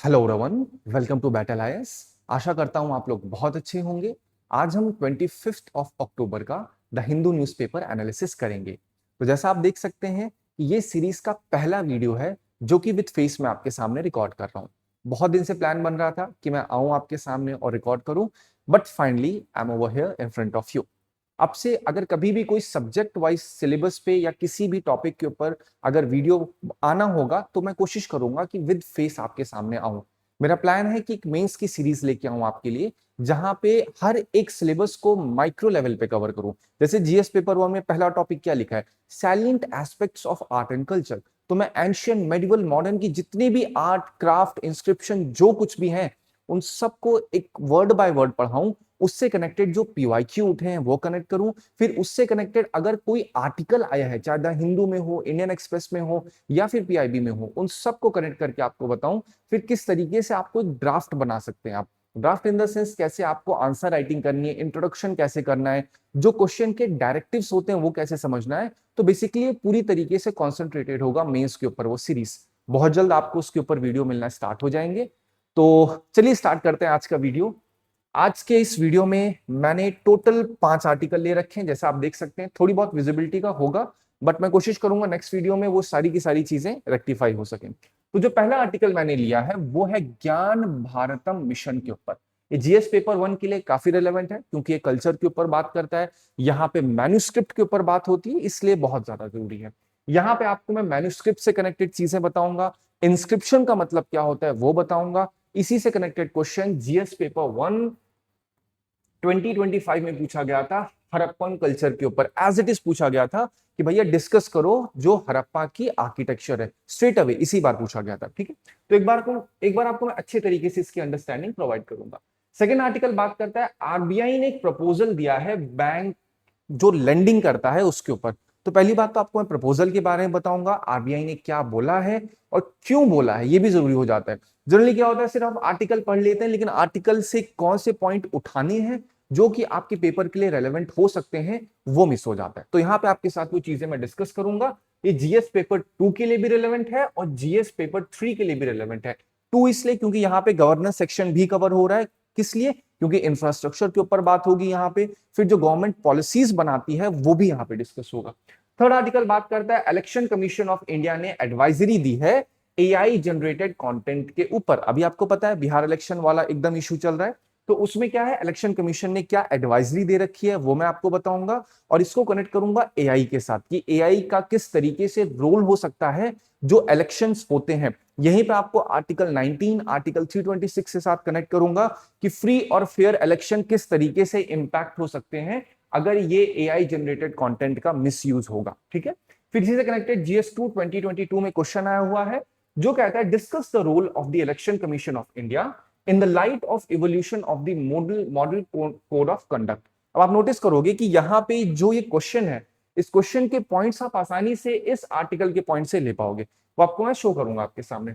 Hello everyone, welcome to Battle IAS. आशा करता हूं आप लोग बहुत अच्छे होंगे। आज हम 25 अक्टूबर का द हिंदू न्यूज़पेपर एनालिसिस करेंगे। तो जैसा आप देख सकते हैं कि ये सीरीज का पहला वीडियो है जो कि विद फेस में आपके सामने रिकॉर्ड कर रहा हूं। बहुत दिन से प्लान बन रहा था कि मैं आऊं आपके सामने और रिकॉर्ड करूं, but finally I am over here in front of you. अब से अगर कभी भी कोई सब्जेक्ट वाइज सिलेबस पे या किसी भी टॉपिक के ऊपर अगर वीडियो आना होगा तो मैं कोशिश करूंगा कि विद फेस आपके सामने आऊं। मेरा प्लान है कि एक मेंस की सीरीज लेके आऊं आपके लिए, जहां पे हर एक सिलेबस को माइक्रो लेवल पे कवर करूं। जैसे जीएस पेपर 1 में पहला टॉपिक क्या लिखा है, salient aspects of art and culture. तो मैं एंशियंट, मेडिवल, मॉडर्न की जितने भी आर्ट, क्राफ्ट, इंस्क्रिप्शन जो कुछ भी हैं उन सबको एक वर्ड बाय वर्ड पढ़ाऊं। उससे कनेक्टेड जो पीवाईक्यू उठे हैं वो कनेक्ट करूं। फिर उससे कनेक्टेड अगर कोई आर्टिकल आया है, चाहे द हिंदू में हो, इंडियन एक्सप्रेस में हो या फिर पीआईबी में हो, उन सबको कनेक्ट करके आपको बताऊं फिर किस तरीके से आपको एक ड्राफ्ट बना सकते हैं। आप ड्राफ्ट इन द सेंस कैसे आपको आंसर राइटिंग करनी है, इंट्रोडक्शन कैसे करना है, जो क्वेश्चन के डायरेक्टिव्स होते हैं वो कैसे समझना है। तो बेसिकली ये पूरी तरीके से कॉन्सेंट्रेटेड होगा मेंस के ऊपर वो सीरीज। बहुत जल्द आपको उसके ऊपर वीडियो मिलना स्टार्ट हो जाएंगे। तो चलिए स्टार्ट करते हैं आज का वीडियो। आज के इस वीडियो में मैंने टोटल 5 आर्टिकल ले रखे हैं। जैसा आप देख सकते हैं थोड़ी बहुत विजिबिलिटी का होगा, बट मैं कोशिश करूंगा नेक्स्ट वीडियो में वो सारी की सारी चीजें रेक्टिफाई हो सकें। तो जो पहला आर्टिकल मैंने लिया है वो है ज्ञान भारतम मिशन के ऊपर। ये जीएस पेपर 1 के लिए काफी रिलेवेंट है क्योंकि ये कल्चर के ऊपर बात करता है। यहाँ पे मैन्युस्क्रिप्ट के ऊपर बात होती है, इसलिए बहुत ज्यादा जरूरी है। यहाँ पे आपको मैं मैन्युस्क्रिप्ट से कनेक्टेड चीजें बताऊंगा, इंस्क्रिप्शन का मतलब क्या होता है वो बताऊंगा। इसी से कनेक्टेड क्वेश्चन जीएस पेपर 1 2025 में पूछा गया था हड़प्पन कल्चर के ऊपर। एज इट इज पूछा गया था कि भैया डिस्कस करो जो हड़प्पा की आर्किटेक्चर है, स्ट्रेट अवे इसी बार पूछा गया था। ठीक है, तो एक बार आपको मैं अच्छे तरीके से इसकी अंडरस्टैंडिंग प्रोवाइड करूंगा। सेकेंड आर्टिकल बात करता है आरबीआई ने एक प्रपोजल दिया है बैंक जो लेंडिंग करता है उसके ऊपर। तो पहली बात तो आपको मैं प्रपोजल के बारे में बताऊंगा, आरबीआई ने क्या बोला है और क्यों बोला है, ये भी जरूरी हो जाता है। जनरली क्या होता है, सिर्फ आप आर्टिकल पढ़ लेते हैं लेकिन आर्टिकल से कौन से पॉइंट उठाने हैं जो कि आपके पेपर के लिए रेलेवेंट हो सकते हैं वो मिस हो जाता है। तो यहाँ पे आपके साथ वो चीजें मैं डिस्कस करूंगा। ये जीएस पेपर 2 के लिए भी रेलेवेंट है और जीएस पेपर 3 के लिए भी रेलेवेंट है। 2 इसलिए क्योंकि यहाँ पे गवर्नेंस सेक्शन भी कवर हो रहा है। किस लिए? क्योंकि इंफ्रास्ट्रक्चर के ऊपर बात होगी यहाँ पे, फिर जो गवर्नमेंट पॉलिसीज बनाती है वो भी यहाँ पे डिस्कस होगा। थर्ड आर्टिकल बात करता है इलेक्शन कमीशन ऑफ इंडिया ने एडवाइजरी दी है एआई जनरेटेड कंटेंट के ऊपर। अभी आपको पता है बिहार इलेक्शन वाला एकदम इशू चल रहा है, तो उसमें क्या है, इलेक्शन कमीशन ने क्या एडवाइजरी दे रखी है वो मैं आपको बताऊंगा। और इसको कनेक्ट करूंगा एआई के साथ कि एआई का किस तरीके से रोल हो सकता है जो इलेक्शंस होते हैं। यहीं पे आपको आर्टिकल 19, आर्टिकल 326 के साथ कनेक्ट करूंगा कि फ्री और फेयर इलेक्शन किस तरीके से इंपैक्ट हो सकते हैं अगर ये एआई जनरेटेड कंटेंट का मिसयूज होगा। ठीक है, फिर इसी से कनेक्टेड जीएस2 2022 में क्वेश्चन आया हुआ है जो कहता है discuss the role of the Election Commission of India in the light of evolution of the model code of conduct. अब आप नोटिस करोगे कि यहाँ पे जो ये क्वेश्चन है, इस क्वेश्चन के पॉइंट्स आप आसानी से इस आर्टिकल के पॉइंट से ले पाओगे। वो आपको मैं शो करूंगा आपके सामने।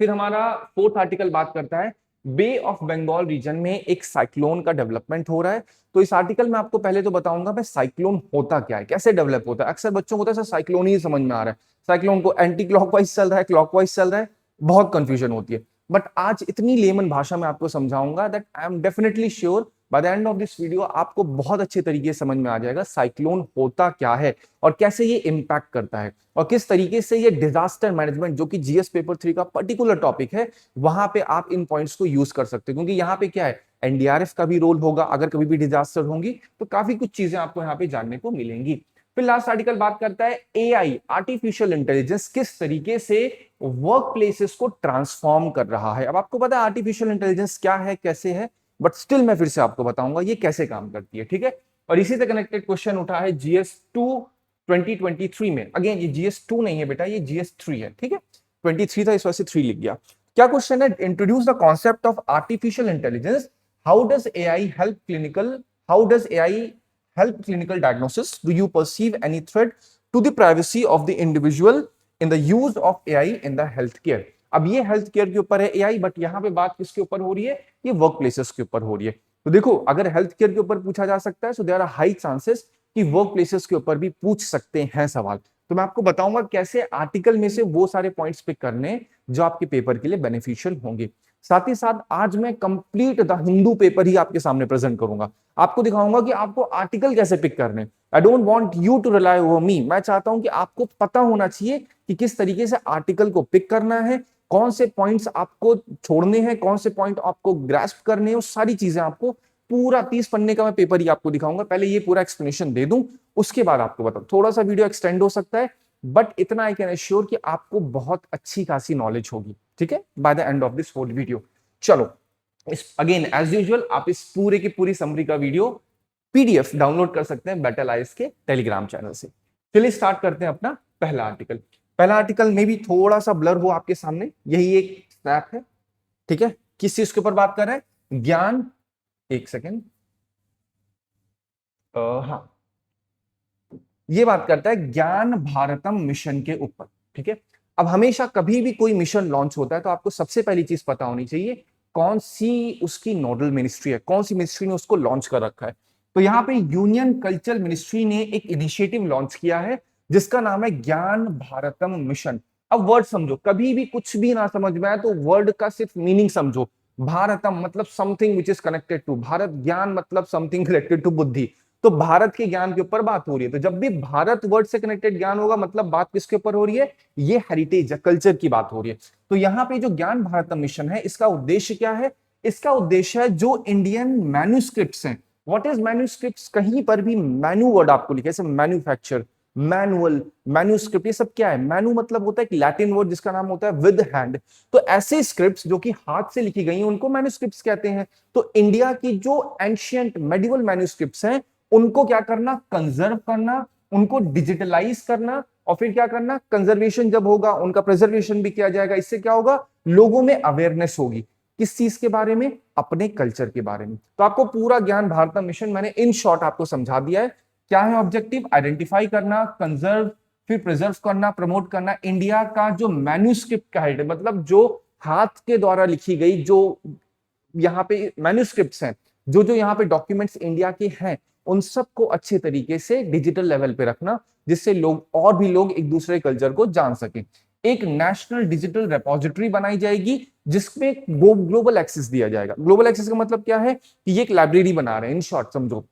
फिर हमारा फोर्थ आर्टिकल बात करता है बे ऑफ बंगाल रीजन में एक साइक्लोन का डेवलपमेंट हो रहा है। तो इस आर्टिकल में आपको पहले तो बताऊंगा मैं साइक्लोन होता क्या है, कैसे डेवलप होता है। अक्सर बच्चों को तो साइक्लोन ही समझ में आ रहा है, साइक्लोन को एंटी क्लॉकवाइज चल रहा है, क्लॉकवाइज चल रहा है, बहुत कंफ्यूजन होती है। बट आज इतनी लेमन भाषा में आपको समझाऊंगा that I am definitely sure bye the end of this video आपको बहुत अच्छे तरीके से समझ में आ जाएगा साइक्लोन होता क्या है और कैसे ये इंपैक्ट करता है और किस तरीके से ये डिजास्टर मैनेजमेंट, जो कि जीएस पेपर 3 का पर्टिकुलर टॉपिक है, वहां पे आप इन पॉइंट्स को यूज कर सकते हो। क्योंकि यहाँ पे क्या है, एनडीआरएफ का भी रोल होगा अगर कभी भी डिजास्टर होंगी, तो काफी कुछ चीजें आपको यहाँ पे जानने को मिलेंगी। फिर लास्ट आर्टिकल बात करता है एआई, आर्टिफिशियल इंटेलिजेंस किस तरीके से वर्क प्लेसेस को ट्रांसफॉर्म कर रहा है। अब आपको पता है आर्टिफिशियल इंटेलिजेंस क्या है, कैसे है, बट स्टिल मैं फिर से आपको बताऊंगा ये कैसे काम करती है। ठीक है, और इसी से कनेक्टेड क्वेश्चन उठा है जीएस2 2023 में। अगेन ये जीएस2 नहीं है बेटा, ये जीएस3 है। ठीक है, 23 था इस वजह से 3 लिख गया। क्या क्वेश्चन है, introduce the concept of artificial intelligence, how does AI help clinical, how does AI help clinical diagnosis, do you perceive any threat to the privacy of the individual in the use of AI in the healthcare। अब ये health care के ऊपर है AI, but यहाँ पे बात किसके ऊपर हो रही है, ये वर्क प्लेसेस के ऊपर हो रही है। तो देखो अगर हेल्थ केयर के ऊपर पूछा जा सकता है, so there are high chances कि वर्क प्लेसेस के ऊपर भी पूछ सकते हैं सवाल। तो मैं आपको बताऊंगा कैसे आर्टिकल में से वो सारे पॉइंट्स पिक करने जो आपके पेपर के लिए बेनिफिशियल होंगे। साथ ही साथ आज मैं कंप्लीट द हिंदू पेपर ही आपके सामने प्रेजेंट करूंगा, आपको दिखाऊंगा कि आपको आर्टिकल कैसे पिक करने। I don't want you to rely over me, मैं चाहता हूं कि आपको पता होना चाहिए कि किस तरीके से आर्टिकल को पिक करना है, कौन से पॉइंट्स आपको छोड़ने हैं, कौन से पॉइंट आपको ग्रास्प करने हैं, वो सारी चीजें आपको पूरा 30 पन्ने का मैं पेपर ही आपको दिखाऊंगा। पहले ये पूरा एक्सप्लेनेशन दे दूं, उसके बाद आपको बताऊं। थोड़ा सा वीडियो एक्सटेंड हो सकता है, बट इतना आई कैन एश्योर कि आपको बहुत अच्छी खासी नॉलेज होगी, ठीक है, by the end of this whole video. चलो, इस अगेन एज यूजुअल आप इस पूरे की पूरी समरी का वीडियो पीडीएफ डाउनलोड कर सकते हैं बेटर लाइफ के टेलीग्राम चैनल से। चलिए स्टार्ट करते हैं अपना पहला आर्टिकल। पहला आर्टिकल में भी थोड़ा सा ब्लर हो आपके सामने, यही एक स्नैप है, ठीक है। किस चीज के ऊपर बात कर रहे हैं? ज्ञान, एक सेकेंड, हाँ, ये बात करता है ज्ञान भारतम मिशन के ऊपर, ठीक है। अब हमेशा कभी भी कोई मिशन लॉन्च होता है तो आपको सबसे पहली चीज पता होनी चाहिए कौन सी उसकी नोडल मिनिस्ट्री है, कौन सी मिनिस्ट्री ने उसको लॉन्च कर रखा है। तो यहाँ पे यूनियन कल्चरल मिनिस्ट्री ने एक इनिशिएटिव लॉन्च किया है जिसका नाम है ज्ञान भारतम मिशन। अब वर्ड समझो, कभी भी कुछ भी ना समझ में आए तो वर्ड का सिर्फ मीनिंग समझो। भारतम मतलब something which is connected to Bharat, ज्ञान मतलब समथिंग कनेक्टेड टू बुद्धि। तो भारत के ज्ञान के ऊपर बात हो रही है, तो जब भी भारत वर्ड से कनेक्टेड ज्ञान होगा मतलब बात किसके ऊपर हो रही है? ये हेरिटेज कल्चर की बात हो रही है। तो यहाँ पे जो ज्ञान भारतम मिशन है, इसका उद्देश्य क्या है? इसका उद्देश्य है जो इंडियन मैन्यूस्क्रिप्ट्स हैं, व्हाट इज मैन्यूस्क्रिप्ट्स, कहीं पर भी मैन्यू वर्ड आपको लिखे, जैसे मैन्युफैक्चर, मैनुअल, मैन्यूस्क्रिप्ट, ये सब क्या है? मैन्यू मतलब होता है एक लैटिन वर्ड जिसका नाम होता है विद हैंड। तो ऐसे स्क्रिप्ट्स जो कि हाथ से लिखी गई हैं उनको मैन्यूस्क्रिप्ट्स कहते हैं। तो इंडिया की जो एंशियंट मेडिवल मैन्यूस्क्रिप्ट्स हैं उनको क्या करना? कंजर्व करना, उनको डिजिटलाइज करना, और फिर क्या करना? कंजर्वेशन जब होगा उनका प्रिजर्वेशन भी किया जाएगा। इससे क्या होगा? लोगों में अवेयरनेस होगी। किस चीज के बारे में? अपने कल्चर के बारे में। तो आपको पूरा ज्ञान भारतम मिशन मैंने इन शॉर्ट आपको समझा दिया है। क्या है ऑब्जेक्टिव? आइडेंटिफाई करना, कंजर्व, फिर प्रिजर्व करना, प्रमोट करना इंडिया का जो मैन्यूस्क्रिप्ट का हेड, मतलब जो हाथ के द्वारा लिखी गई जो यहाँ पे मैन्यूस्क्रिप्ट्स हैं, जो जो यहाँ पे डॉक्यूमेंट्स इंडिया के हैं, उन सबको अच्छे तरीके से डिजिटल लेवल पे रखना, जिससे लोग और भी लोग एक दूसरे कल्चर को जान सकें। एक नेशनल डिजिटल रेपोजिटरी बनाई जाएगी जिसमें ग्लोबल एक्सेस दिया जाएगा। ग्लोबल एक्सेस का मतलब क्या है? कि ये एक लाइब्रेरी बना रहे हैं इन शॉर्ट समझो,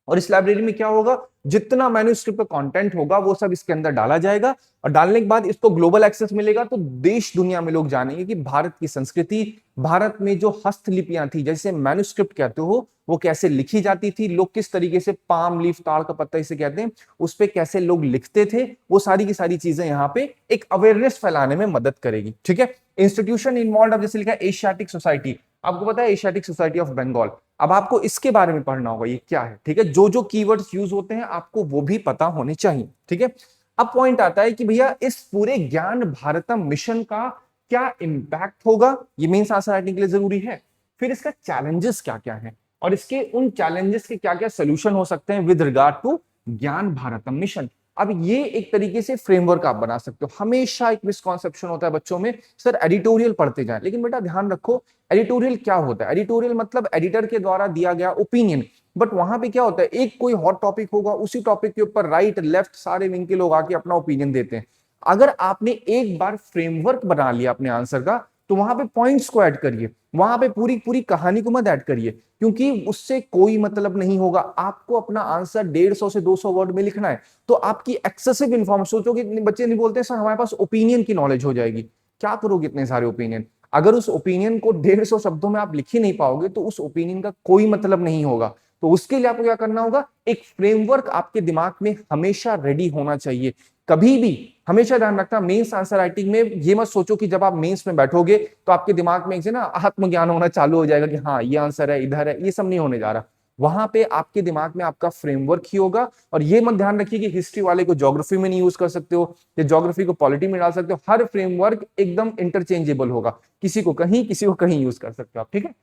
और इस लाइब्रेरी में क्या होगा? जितना मैन्यूस्क्रिप्ट का कंटेंट होगा वो सब इसके अंदर डाला जाएगा, और डालने के बाद इसको ग्लोबल एक्सेस मिलेगा तो देश दुनिया में लोग जानेंगे कि भारत की संस्कृति, भारत में जो हस्तलिपियां थी, जैसे मैन्यूस्क्रिप्ट कहते हो, वो कैसे लिखी जाती थी, लोग किस तरीके से पाम लीफ, ताड़ का पत्ता इसे कहते हैं, उस पे कैसे लोग लिखते थे, वो सारी की सारी चीजें यहाँ पे एक अवेयरनेस फैलाने में मदद करेगी, ठीक है। इंस्टीट्यूशन इन्वॉल्व, अब जैसे लिखा है एशियाटिक सोसाइटी, आपको पता है एशियाटिक सोसाइटी ऑफ बंगाल, अब आपको इसके बारे में पढ़ना होगा ये क्या है, ठीक है। जो जो कीवर्ड्स यूज होते हैं आपको वो भी पता होने चाहिए, ठीक है। अब पॉइंट आता है कि भैया इस पूरे ज्ञान भारतम मिशन का क्या इंपैक्ट होगा, ये मेंस आंसर राइटिंग के लिए जरूरी है। फिर इसका चैलेंजेस क्या क्या है, और इसके उन चैलेंजेस के क्या क्या सोल्यूशन हो सकते हैं विद रिगार्ड टू ज्ञान भारतम मिशन। अब ये एक तरीके से फ्रेमवर्क आप बना सकते हो। हमेशा एक मिसकॉन्सेप्शन होता है बच्चों में, सर एडिटोरियल पढ़ते जाएं, लेकिन बेटा ध्यान रखो एडिटोरियल क्या होता है? एडिटोरियल मतलब एडिटर के द्वारा दिया गया ओपिनियन, बट वहां पे क्या होता है, एक कोई हॉट टॉपिक होगा, उसी टॉपिक के ऊपर राइट लेफ्ट सारे विंग के लोग आके अपना ओपिनियन देते हैं। अगर आपने एक बार फ्रेमवर्क बना लिया अपने आंसर का, तो वहां पे पॉइंट्स को ऐड करिए, वहां पे पूरी पूरी कहानी को मत ऐड करिए, क्योंकि उससे कोई मतलब नहीं होगा। आपको अपना आंसर 150 से 200 वर्ड में लिखना है, तो आपकी एक्सेसिव इन्फॉर्मेशन, सोचो कि बच्चे नहीं बोलते सर हमारे पास ओपिनियन की नॉलेज हो जाएगी, क्या करोगे इतने सारे ओपिनियन? अगर उस ओपिनियन को 150 शब्दों में आप लिख ही नहीं पाओगे तो उस ओपिनियन का कोई मतलब नहीं होगा। तो उसके लिए आपको क्या करना होगा? एक फ्रेमवर्क आपके दिमाग में हमेशा रेडी होना चाहिए। कभी भी हमेशा ध्यान रखना, मेंस आंसर राइटिंग में ये मत सोचो कि जब आप मेंस में बैठोगे तो आपके दिमाग में एक ना आत्मज्ञान होना चालू हो जाएगा कि हाँ ये आंसर है, इधर है, ये सब नहीं होने जा रहा। वहां पे आपके दिमाग में आपका फ्रेमवर्क ही होगा। और ये मत ध्यान रखिए कि हिस्ट्री वाले को ज्योग्राफी में नहीं यूज कर सकते हो, या ज्योग्राफी को पॉलिटी में डाल सकते हो। हर फ्रेमवर्क एकदम इंटरचेंजेबल होगा, किसी को कहीं यूज कर सकते हो आप, ठीक है।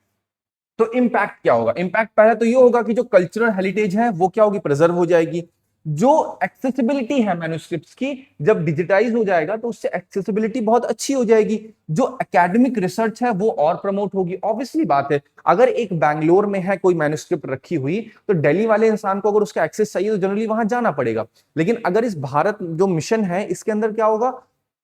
तो इम्पैक्ट क्या होगा? इम्पैक्ट पहले तो ये होगा कि जो कल्चरल हेरिटेज है वो क्या होगी? प्रिजर्व हो जाएगी। जो एक्सेसिबिलिटी है मैन्युस्क्रिप्ट्स की, जब डिजिटाइज हो जाएगा तो उससे एक्सेसिबिलिटी बहुत अच्छी हो जाएगी, जो एकेडमिक रिसर्च है वो और प्रमोट होगी। ऑब्वियसली बात है, अगर एक बैंगलोर में है कोई मैन्युस्क्रिप्ट रखी हुई, तो दिल्ली वाले इंसान को अगर उसका एक्सेस चाहिए तो जनरली वहां जाना पड़ेगा। लेकिन अगर इस भारत जो मिशन है इसके अंदर क्या होगा,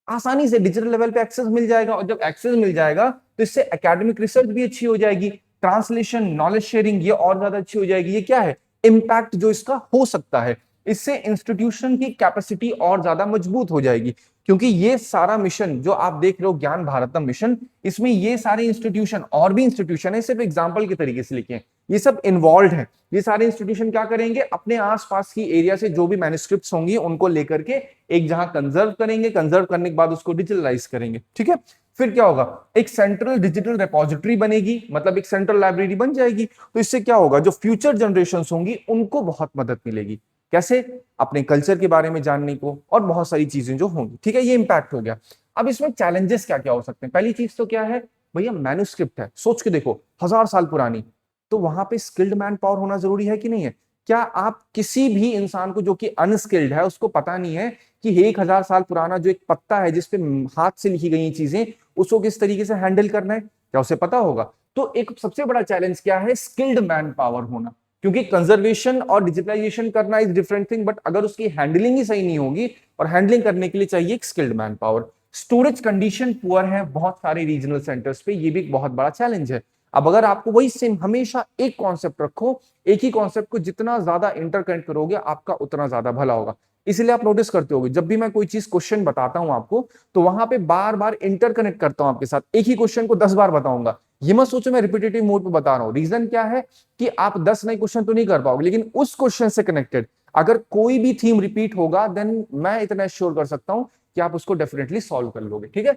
आसानी से डिजिटल लेवल पे एक्सेस मिल जाएगा, और जब एक्सेस मिल जाएगा तो इससे एकेडमिक रिसर्च भी अच्छी हो जाएगी, ट्रांसलेशन, नॉलेज शेयरिंग ये और ज्यादा अच्छी हो जाएगी। ये क्या है, इम्पैक्ट जो इसका हो सकता है, इससे इंस्टीट्यूशन की कैपेसिटी और ज्यादा मजबूत हो जाएगी। क्योंकि ये सारा मिशन जो आप देख रहे हो, ज्ञान भारतम मिशन, इसमें ये सारे इंस्टीट्यूशन और भी इंस्टीट्यूशन है, सिर्फ एग्जांपल के तरीके से लिखे हैं, ये सब इन्वॉल्व है। ये सारे इंस्टीट्यूशन क्या करेंगे, अपने आसपास की एरिया से जो भी मैन्युस्क्रिप्ट्स होंगी उनको लेकर के एक जहां कंजर्व करेंगे, कंजर्व करने के बाद उसको डिजिटलाइज करेंगे। ठीक है, फिर क्या होगा, एक सेंट्रल डिजिटल रिपोजिटरी बनेगी, मतलब एक सेंट्रल लाइब्रेरी बन जाएगी। तो इससे क्या होगा, जो फ्यूचर जनरेशंस होंगी उनको बहुत मदद मिलेगी। कैसे, अपने कल्चर के बारे में जानने को, और बहुत सारी चीजें जो होंगी। ठीक है, ये इंपैक्ट हो गया। अब इसमें चैलेंजेस क्या क्या हो सकते हैं। पहली चीज तो क्या है भैया, मैन्युस्क्रिप्ट है, सोच के देखो 1000 साल पुरानी, तो वहां पे स्किल्ड मैन पावर होना जरूरी है कि नहीं है। क्या आप किसी भी इंसान को जो कि अनस्किल्ड है, उसको पता नहीं है कि 1000 साल पुराना जो एक पत्ता है जिसपे हाथ से लिखी गई चीजें, उसको किस तरीके से हैंडल करना है, क्या उसे पता होगा। तो एक सबसे बड़ा चैलेंज क्या है, स्किल्ड मैन पावर होना। क्योंकि कंजर्वेशन और डिजिटलाइजेशन करना इज डिफरेंट थिंग, बट अगर उसकी हैंडलिंग ही सही नहीं होगी, और हैंडलिंग करने के लिए चाहिए एक skilled man power. Storage condition poor है बहुत सारे रीजनल सेंटर्स पे, ये भी एक बहुत बड़ा चैलेंज है। अब अगर आपको वही सेम हमेशा एक कॉन्सेप्ट रखो, एक ही कॉन्सेप्ट को जितना ज्यादा इंटरकनेक्ट करोगे आपका उतना ज्यादा भला होगा। इसलिए आप नोटिस करते होगे, जब भी मैं कोई चीज क्वेश्चन बताता हूं आपको, तो वहां पे बार बार इंटरकनेक्ट करता हूं आपके साथ, एक ही क्वेश्चन को 10 बार बताऊंगा। ये मत सोचो मैं रिपीटेटिव मोड पे बता रहा हूं। रीजन क्या है कि आप 10 नए क्वेश्चन तो नहीं कर पाओगे, लेकिन उस क्वेश्चन से कनेक्टेड अगर कोई भी थीम रिपीट होगा, देन मैं इतना श्योर कर सकता हूं कि आप उसको डेफिनेटली सॉल्व कर लोगे। ठीक है,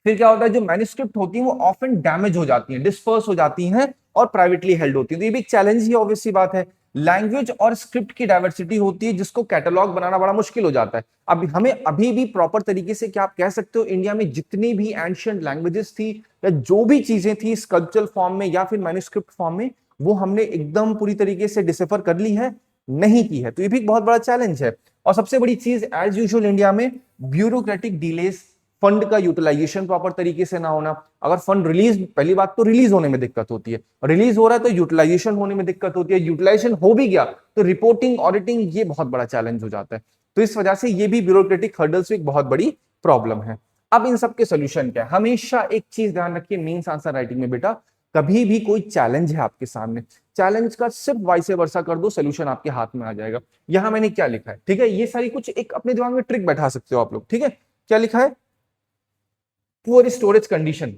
फिर क्या होता है, जो मैन्युस्क्रिप्ट होती है वो ऑफन डैमेज हो जाती है, डिस्पर्स हो जाती हैं, और प्राइवेटली हेल्ड होती है। तो ये भी एक चैलेंज ही ऑब्वियस सी बात है। लैंग्वेज और स्क्रिप्ट की डाइवर्सिटी होती है, जिसको कैटलॉग बनाना बड़ा मुश्किल हो जाता है। अब हमें अभी भी प्रॉपर तरीके से, क्या आप कह सकते हो, इंडिया में जितनी भी एंशिएंट लैंग्वेजेस थी या जो भी चीजें थी स्कल्पचरल फॉर्म में या फिर मैन्युस्क्रिप्ट फॉर्म में, वो हमने एकदम पूरी तरीके से डिसिफर कर ली है, नहीं की है। तो ये भी एक बहुत बड़ा चैलेंज है। और सबसे बड़ी चीज एज यूजुअल इंडिया में ब्यूरोक्रेटिक डिलेस, फंड का यूटिलाइजेशन प्रॉपर तरीके से ना होना। अगर फंड रिलीज, पहली बात तो रिलीज होने में दिक्कत होती है, रिलीज हो रहा है तो यूटिलाइजेशन होने में दिक्कत होती है, यूटिलाइजेशन हो भी गया तो रिपोर्टिंग, ऑडिटिंग, ये बहुत बड़ा चैलेंज हो जाता है। तो इस वजह से ये भी ब्यूरोक्रेटिक हर्डल्स एक बहुत बड़ी प्रॉब्लम है। अब इन सब के सोल्यूशन क्या है, हमेशा एक चीज ध्यान रखिए मेंस आंसर राइटिंग में बेटा, कभी भी कोई चैलेंज है आपके सामने, चैलेंज का सिर्फ वाइस वर्सा कर दो, सोल्यूशन आपके हाथ में आ जाएगा। यहां मैंने क्या लिखा है, ठीक है, ये सारी कुछ एक अपने दिमाग में ट्रिक बैठा सकते हो आप लोग। ठीक है, क्या लिखा है, पुअर स्टोरेज कंडीशन,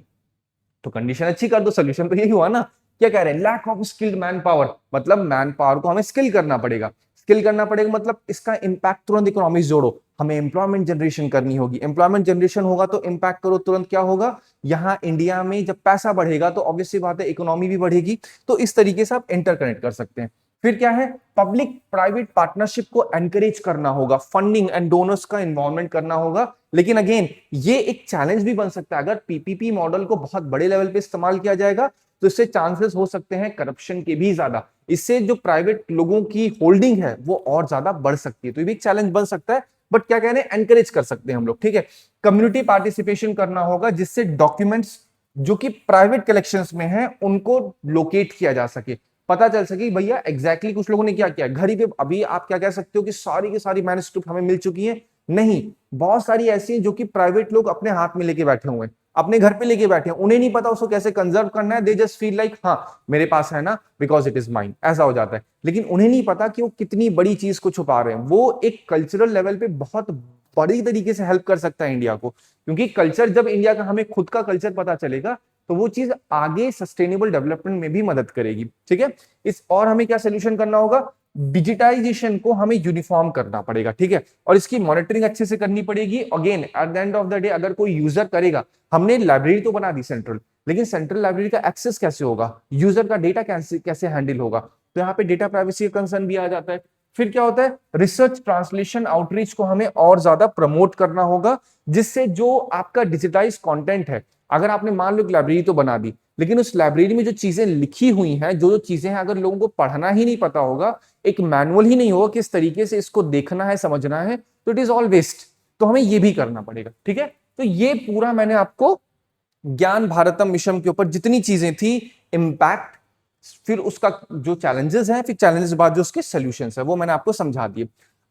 तो कंडीशन अच्छी कर दो, सोल्यूशन तो यही हुआ ना। क्या कह रहे हैं, lack of skilled man power, मतलब मैन पावर को हमें स्किल करना पड़ेगा। स्किल करना पड़ेगा मतलब इसका इंपैक्ट तुरंत इकोनॉमी जोड़ो, हमें एम्प्लॉयमेंट जनरेशन करनी होगी। एम्प्लॉयमेंट जनरेशन होगा तो इंपैक्ट करो, तुरंत क्या होगा, यहाँ इंडिया में जब पैसा बढ़ेगा तो ऑब्वियसली बात है इकोनॉमी भी बढ़ेगी। तो इस तरीके से आप इंटरकनेक्ट कर सकते हैं। फिर क्या है, पब्लिक प्राइवेट पार्टनरशिप को एनकरेज करना होगा, फंडिंग एंड डोनर्स का इन्वॉल्वमेंट करना होगा। लेकिन अगेन ये एक चैलेंज भी बन सकता है, अगर पीपीपी मॉडल को बहुत बड़े लेवल पे इस्तेमाल किया जाएगा तो इससे चांसेस हो सकते हैं करप्शन के भी ज्यादा, इससे जो प्राइवेट लोगों की होल्डिंग है वो और ज्यादा बढ़ सकती है। तो ये भी एक चैलेंज बन सकता है, बट क्या कहने, एनकरेज कर सकते हैं हम लोग। ठीक है, कम्युनिटी पार्टिसिपेशन करना होगा, जिससे डॉक्यूमेंट्स जो कि प्राइवेट कलेक्शंस में है उनको लोकेट किया जा सके, पता चल सके भैया एग्जैक्टली कुछ लोगों ने क्या किया। घर ही पे अभी आप क्या कह सकते हो कि सारी की सारी मैन्युस्क्रिप्ट हमें मिल चुकी है, नहीं, बहुत सारी ऐसी हैं जो कि प्राइवेट लोग अपने हाथ में लेके बैठे हुए हैं, अपने घर पे लेके बैठे हैं, उन्हें नहीं पता उसको कैसे कंजर्व करना है। दे जस्ट फील लाइक हाँ मेरे पास है ना, बिकॉज इट इज माइन, ऐसा हो जाता है। लेकिन उन्हें नहीं पता कि वो कितनी बड़ी चीज को छुपा रहे हैं। वो एक कल्चरल लेवल पे बहुत बड़ी तरीके से हेल्प कर सकता है इंडिया को, क्योंकि कल्चर, जब इंडिया का हमें खुद का कल्चर पता चलेगा तो वो चीज आगे सस्टेनेबल डेवलपमेंट में भी मदद करेगी। ठीक है, इस और हमें क्या सोल्यूशन करना होगा, डिजिटाइजेशन को हमें यूनिफॉर्म करना पड़ेगा। ठीक है, और इसकी मॉनिटरिंग अच्छे से करनी पड़ेगी। Again at the end of the day अगर कोई यूजर करेगा, हमने लाइब्रेरी तो बना दी सेंट्रल, लेकिन सेंट्रल लाइब्रेरी का एक्सेस कैसे होगा, यूजर का डेटा कैसे हैंडल होगा, तो यहाँ पे डेटा प्राइवेसी का कंसर्न भी आ जाता है। फिर क्या होता है, रिसर्च ट्रांसलेशन आउटरीच को हमें और ज्यादा प्रमोट करना होगा, जिससे जो आपका डिजिटाइज कंटेंट है, अगर आपने मान लो लाइब्रेरी तो बना दी, लेकिन उस लाइब्रेरी में जो चीजें लिखी हुई हैं, जो जो चीजें हैं, अगर लोगों को पढ़ना ही नहीं पता होगा एक मैनुअल ही नहीं होगा किस तरीके से इसको देखना है, समझना है, तो इट इज ऑल वेस्ट। तो हमें ये भी करना पड़ेगा, ठीक है। तो ये पूरा मैंने आपको ज्ञान भारतम मिशन के ऊपर जितनी चीजें थी, इम्पैक्ट, फिर उसका जो चैलेंजेस हैं, फिर चैलेंजेस बाद जो उसके सॉल्यूशंस है, वो मैंने आपको समझा दिए।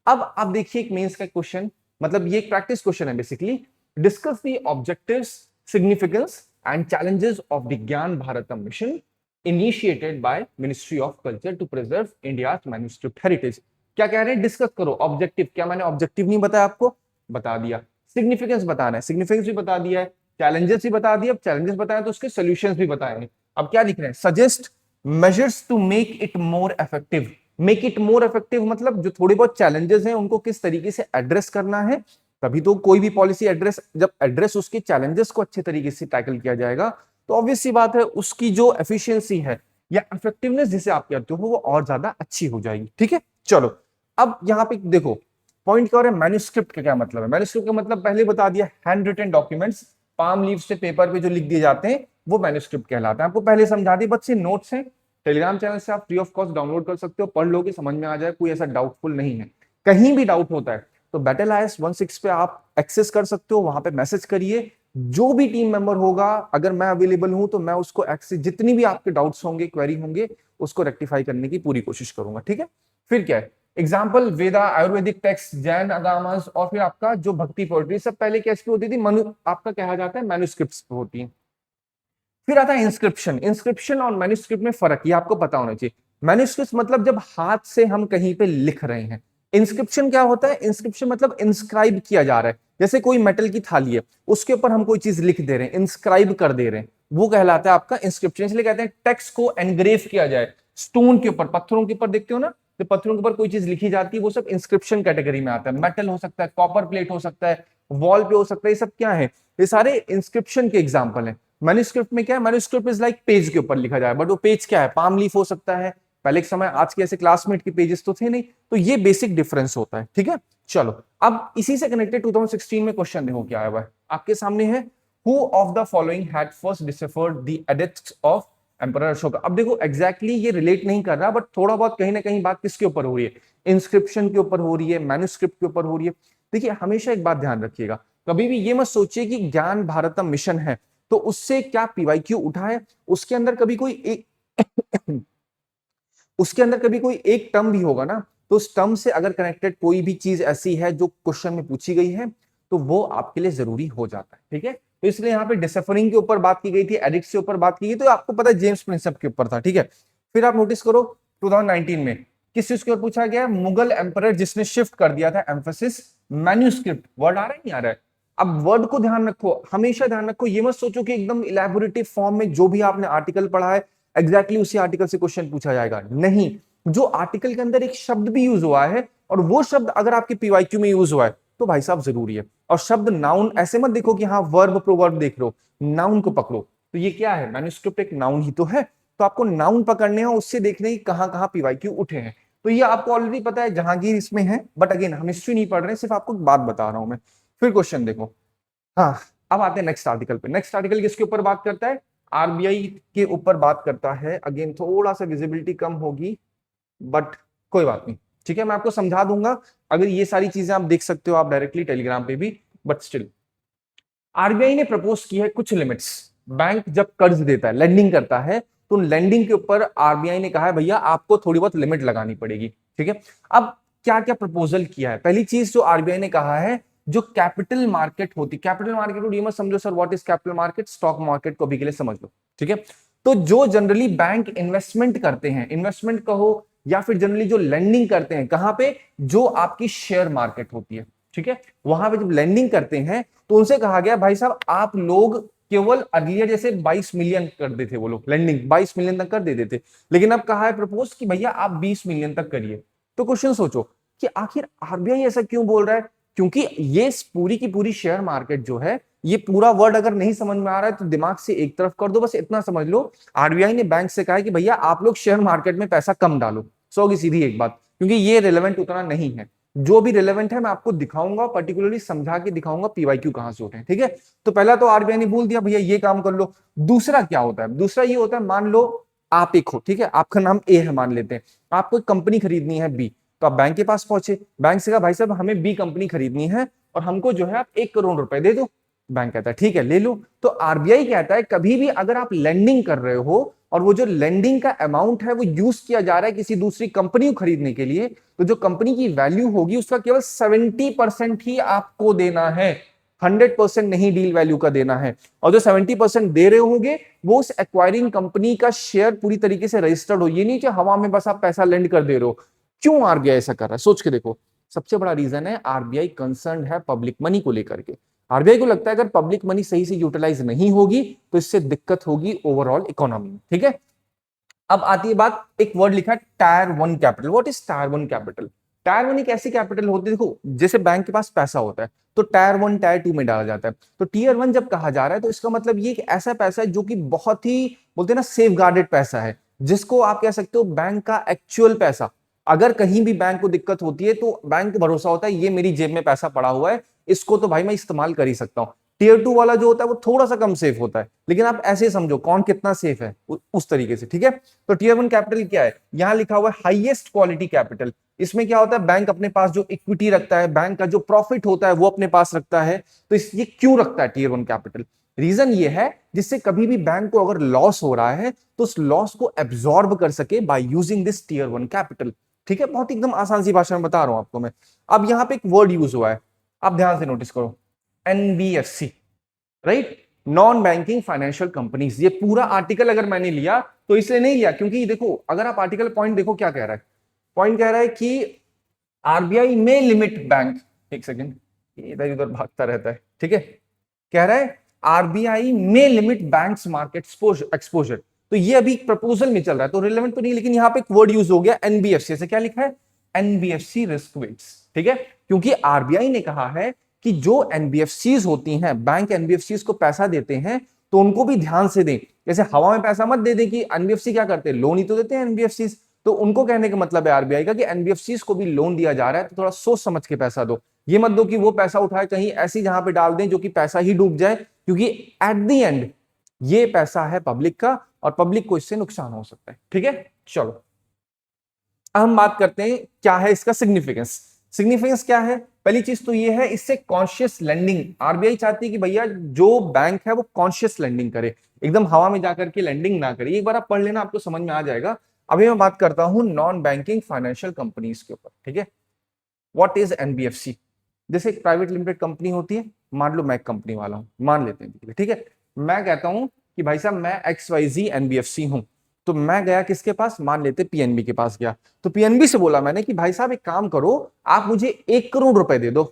अब आप देखिए एक मेंस का क्वेश्चन, मतलब ये एक प्रैक्टिस क्वेश्चन है basically. Discuss the objectives, significance and challenges of the Gyan Bharatam mission initiated by ministry of culture to preserve India's manuscript heritage. क्या कह रहे हैं, डिस्कस करो। ऑब्जेक्टिव, क्या मैंने ऑब्जेक्टिव नहीं बताया आपको, बता दिया। सिग्निफिकेंस बताना है, सिग्निफिकेंस भी बता दिया है। चैलेंजेस भी बता दिए, अब चैलेंजेस बताए तो उसके सॉल्यूशंस भी बताए। अब क्या लिख रहे हैं, suggest measures to make it more effective. Make it more effective मतलब जो थोड़े बहुत चैलेंजेस हैं उनको किस तरीके से एड्रेस करना है। तभी तो कोई भी पॉलिसी एड्रेस, जब एड्रेस उसके चैलेंजेस को अच्छे तरीके से टैकल किया जाएगा तो ऑब्वियस सी बात है उसकी जो एफिशिएंसी है या इफेक्टिवनेस जिसे आप कहते हो वो और ज्यादा अच्छी हो जाएगी, ठीक है। चलो अब यहाँ पे देखो पॉइंट क्या हो रहा है, मैन्युस्क्रिप्ट का क्या मतलब है। मैन्युस्क्रिप्ट का मतलब पहले बता दिया, hand written documents, palm leaf से पेपर पे जो लिख दिए जाते हैं वो मैन्युस्क्रिप्ट कहलाता है। आपको पहले समझा दी, बच्चे नोट्स हैं टेलीग्राम चैनल से आप फ्री ऑफ कॉस्ट डाउनलोड कर सकते हो, पढ़ लोगे, समझ में आ जाए, कोई ऐसा डाउटफुल नहीं है। कहीं भी डाउट होता है तो बैटल आईएएस 16 पे आप एक्सेस कर सकते हो, वहां पे मैसेज करिए, जो भी टीम मेंबर होगा, अगर मैं अवेलेबल हूं तो मैं उसको एक्सेस, जितनी भी आपके डाउट्स होंगे, क्वेरी होंगे, उसको रेक्टिफाई करने की पूरी कोशिश करूंगा, ठीक है। फिर क्या है, एग्जाम्पल वेदा, आयुर्वेदिक टेक्स्ट, जैन अगामास, और फिर आपका जो भक्ति पोएट्री, सब पहले कैसी होती थी, मनु आपका कहा जाता है मैन्युस्क्रिप्ट्स पे होती है। फिर आता है इंस्क्रिप्शन। इंस्क्रिप्शन और मैन्युस्क्रिप्ट में फर्क, ये आपको पता होना चाहिए। मैन्युस्क्रिप्ट मतलब जब हाथ से हम कहीं पे लिख रहे हैं। इंस्क्रिप्शन क्या होता है, इंस्क्रिप्शन मतलब इंस्क्राइब किया जा रहा है। जैसे कोई मेटल की थाली है, उसके ऊपर हम कोई चीज लिख दे रहे हैं, इंस्क्राइब कर दे रहे हैं, वो कहलाता है आपका इंस्क्रिप्शन। इसलिए कहते हैं टेक्स्ट को एनग्रेव किया जाए। स्टोन के ऊपर, पत्थरों के ऊपर देखते हो ना, तो पत्थरों के ऊपर कोई चीज लिखी जाती है, वो सब इंस्क्रिप्शन कैटेगरी में आता है। मेटल हो सकता है, कॉपर प्लेट हो सकता है, वॉल पे हो सकता है, ये सब क्या है, ये सारे इंस्क्रिप्शन के एग्जाम्पल है। मैन्युस्क्रिप्ट में क्या है, मैन्युस्क्रिप्ट इज लाइक पेज के ऊपर लिखा जाए, बट वो पेज क्या है, पाम लीफ हो सकता है, पहले के समय, आज के ऐसे क्लासमेट के पेजेस तो थे नहीं, तो ये बेसिक डिफरेंस होता है, ठीक है। चलो अब इसी से कनेक्टेड 2016 में क्वेश्चन देखो क्या आया हुआ है आपके सामने है, who of the following had first deciphered the addicts of emperor Ashok. अब देखो एग्जैक्टली ये रिलेट नहीं कर रहा, बट थोड़ा बहुत कहीं ना कहीं बात किसके ऊपर हो रही है, इंस्क्रिप्शन के ऊपर हो रही है, मैन्युस्क्रिप्ट के ऊपर हो रही है। देखिए हमेशा एक बात ध्यान रखिएगा, कभी भी ये मत सोचिए कि ज्ञान भारतम मिशन है तो उससे क्या पीवाईक्यू उठा है, उसके अंदर कभी कोई एक उसके अंदर कभी कोई एक टर्म भी होगा ना, तो उस टर्म से अगर कनेक्टेड कोई भी चीज ऐसी है जो क्वेश्चन में पूछी गई है तो वो आपके लिए जरूरी हो जाता है, ठीक है। तो इसलिए यहाँ पे डिसिफरिंग के ऊपर बात की गई थी, एडिक्ट के ऊपर बात की गई, तो आपको पता है जेम्स प्रिंसेप के ऊपर था, ठीक है। फिर आप नोटिस करो 2019 में किस चीज के ऊपर पूछा गया, मुगल एम्परर जिसने शिफ्ट कर दिया था एम्फेसिस मैन्युस्क्रिप्ट। वर्ड आ रहा है नहीं आ रहा है, अब वर्ड को ध्यान रखो, हमेशा ध्यान रखो, ये मत सोचो कि एकदम इलेबोरेटिव फॉर्म में जो भी आपने आर्टिकल पढ़ा है एग्जैक्टली उसी आर्टिकल से क्वेश्चन पूछा जाएगा, नहीं। जो आर्टिकल के अंदर एक शब्द भी यूज हुआ है और वो शब्द अगर आपके पीवाईक्यू में यूज हुआ है तो भाई साहब जरूरी है। और शब्द नाउन, ऐसे मत देखो कि हाँ वर्ब प्रोवर्ब देख लो, नाउन को पकड़ो। तो ये क्या है, मैन्युस्क्रिप्ट एक नाउन ही तो है, तो आपको नाउन पकड़ने हैं, उससे देखने की कहां कहां पीवाईक्यू उठे हैं। तो ये आपको ऑलरेडी पता है, जहांगीर इसमें है, बट अगेन हम हिस्ट्री नहीं पढ़ रहे हैं, सिर्फ आपको बात बता रहा हूं मैं। फिर क्वेश्चन देखो, हाँ अब आते हैं नेक्स्ट आर्टिकल पे। नेक्स्ट आर्टिकल किसके ऊपर बात करता है, आरबीआई के ऊपर बात करता है। अगेन थोड़ा सा विजिबिलिटी कम होगी बट कोई बात नहीं, ठीक है, मैं आपको समझा दूंगा। अगर ये सारी चीजें आप देख सकते हो आप डायरेक्टली टेलीग्राम पे भी, बट स्टिल आरबीआई ने प्रपोज की है कुछ लिमिट्स। बैंक जब कर्ज देता है, लेंडिंग करता है, तो लेंडिंग के ऊपर आरबीआई ने कहा है भैया आपको थोड़ी बहुत लिमिट लगानी पड़ेगी, ठीक है। अब क्या क्या प्रपोजल किया है, पहली चीज जो आरबीआई ने कहा है, जो कैपिटल मार्केट होती, कैपिटल मार्केट ये मत समझो sir what is capital market, stock market को भी के लिए समझ लो, ठीक है। तो जो जनरली बैंक इन्वेस्टमेंट करते हैं, इन्वेस्टमेंट कहो या फिर जनरली जो लेंडिंग करते हैं, कहां पे, जो आपकी शेयर मार्केट होती है, ठीक है, वहां पे जब लेंडिंग करते हैं तो उनसे कहा गया भाई साहब आप लोग केवल अर्लियर जैसे 22 मिलियन कर देते, वो लोग लेंडिंग 22 मिलियन तक कर देते थे, लेकिन अब कहा है प्रपोज कि भैया आप 20 मिलियन तक करिए। तो क्वेश्चन सोचो कि आखिर आरबीआई ऐसा क्यों बोल रहा है, क्योंकि ये पूरी की पूरी शेयर मार्केट जो है, ये पूरा वर्ड अगर नहीं समझ में आ रहा है तो दिमाग से एक तरफ कर दो, बस इतना समझ लो आरबीआई ने बैंक से कहा है कि भैया आप लोग शेयर मार्केट में पैसा कम डालो। सो की सीधी एक बात, क्योंकि ये रिलेवेंट उतना नहीं है, जो भी रिलेवेंट है मैं आपको दिखाऊंगा, पर्टिकुलरली समझा के दिखाऊंगा पीवाईक्यू कहां से उठे, ठीक है। तो पहला तो आरबीआई ने बोल दिया भैया ये काम कर लो। दूसरा क्या होता है, दूसरा ये होता है, मान लो आप एक हो, ठीक है, आपका नाम ए है मान लेते हैं, आपको एक कंपनी खरीदनी है बी, तो आप बैंक के पास पहुंचे, बैंक से कहा भाई साहब हमें बी कंपनी खरीदनी है और हमको जो है आप 1 करोड़ रुपए दे दो। बैंक कहता है ठीक है ले लो। तो आरबीआई कहता है कभी भी अगर आप लेंडिंग कर रहे हो और वो जो लेंडिंग का अमाउंट है वो यूज किया जा रहा है किसी दूसरी कंपनी को खरीदने के लिए, तो जो कंपनी की वैल्यू होगी उसका केवल 70% ही आपको देना है, 100% नहीं डील वैल्यू का देना है। और जो 70% दे रहे होंगे वो उस एक्वायरिंग कंपनी का शेयर पूरी तरीके से रजिस्टर्ड हो, ये नहीं कि हवा में बस आप पैसा लेंड कर दे रहे हो। क्यों आरबीआई ऐसा कर रहा है सोच के देखो। सबसे बड़ा रीजन है आरबीआई कंसर्न है पब्लिक मनी को लेकर के। आरबीआई को लगता है अगर पब्लिक मनी सही से यूटिलाइज नहीं होगी तो इससे दिक्कत होगी ओवरऑल इकोनॉमी में, ठीक है। अब आती है बात, एक वर्ड लिखा है tyre 1 capital. What is tyre 1 capital? Tyre 1 एक ऐसी कैपिटल होती है, देखो जैसे बैंक के पास पैसा होता है तो टायर 1 टायर 2 में डाला जाता है, तो टीयर 1 जब कहा जा रहा है तो इसका मतलब ये एक ऐसा पैसा है जो कि बहुत ही बोलते हैं ना सेफ गार्डेड पैसा है, जिसको आप कह सकते हो बैंक का एक्चुअल पैसा। अगर कहीं भी बैंक को दिक्कत होती है तो बैंक को भरोसा होता है ये मेरी जेब में पैसा पड़ा हुआ है, इसको तो भाई मैं इस्तेमाल कर ही सकता हूँ। टीयर 2 वाला जो होता है वो थोड़ा सा कम सेफ होता है, लेकिन आप ऐसे समझो कौन कितना सेफ है उस तरीके से, ठीक है। तो टीयर 1 कैपिटल क्या है, यहां लिखा हुआ है हाईएस्ट क्वालिटी कैपिटल। इसमें क्या होता है, बैंक अपने पास जो इक्विटी रखता है, बैंक का जो प्रॉफिट होता है वो अपने पास रखता है। तो ये क्यों रखता है टीयर 1 कैपिटल? रीजन ये है जिससे कभी भी बैंक को अगर लॉस हो रहा है तो उस लॉस को एब्जॉर्ब कर सके by using this tier 1 capital, ठीक है। बहुत एकदम आसान सी भाषा में बता रहा हूं आपको मैं। अब यहां पे एक वर्ड यूज हुआ है, आप ध्यान से नोटिस करो, NBFC, right, non banking financial companies. ये पूरा आर्टिकल अगर मैंने लिया तो इसलिए नहीं लिया क्योंकि देखो अगर आप आर्टिकल पॉइंट देखो क्या कह रहा है, पॉइंट कह रहा है कि आरबीआई में लिमिट बैंक, एक सेकेंड इधर उधर भागता रहता है, ठीक है, कह रहा है आरबीआई में लिमिट बैंक्स मार्केट एक्सपोजर। तो ये अभी प्रपोजल में चल रहा है तो रिलेवेंट तो नहीं, लेकिन यहां पे एक वर्ड यूज हो गया एनबीएफसी से, क्या लिखा है एनबीएफसी रिस्क वेट्स, ठीक है। क्योंकि आरबीआई ने कहा है कि जो एनबीएफसीज होती हैं, बैंक एनबीएफसीज को पैसा देते हैं तो उनको भी ध्यान से दें। जैसे हवा में पैसा मत दे दें कि एनबीएफसी क्या करते हैं, लोन ही तो देते हैं एनबीएफसीज। तो उनको कहने का मतलब है आरबीआई का कि एनबीएफसीज को भी लोन दिया जा रहा है तो थोड़ा सोच समझ के पैसा दो। ये मत दो कि वो पैसा उठाए कहीं ऐसी जहां पे डाल दें जो कि पैसा ही डूब जाए, क्योंकि एट द एंड ये पैसा है पब्लिक का और पब्लिक को इससे नुकसान हो सकता है, ठीक है। चलो अब हम बात करते हैं क्या है इसका सिग्निफिकेंस। सिग्निफिकेंस क्या है, पहली चीज तो ये है इससे कॉन्शियस लेंडिंग। आरबीआई चाहती है कि भैया जो बैंक है वो कॉन्शियस लेंडिंग करे, एकदम हवा में जाकर के लेंडिंग ना करे। एक बार आप पढ़ लेना आपको समझ में आ जाएगा। अभी मैं बात करता हूं नॉन बैंकिंग फाइनेंशियल कंपनीज के ऊपर, ठीक है। What is NBFC? जैसे एक प्राइवेट लिमिटेड कंपनी होती है, मान लो मैं एक कंपनी वाला हूं, मान लेते हैं, ठीक है। मैं कहता हूं कि भाई साहब मैं XYZ एनबीएफसी हूं, तो मैं गया किसके पास, मान लेते पीएनबी के पास गया, तो पीएनबी से बोला मैंने कि भाई साहब एक काम करो आप मुझे 1 करोड़ रुपए दे दो।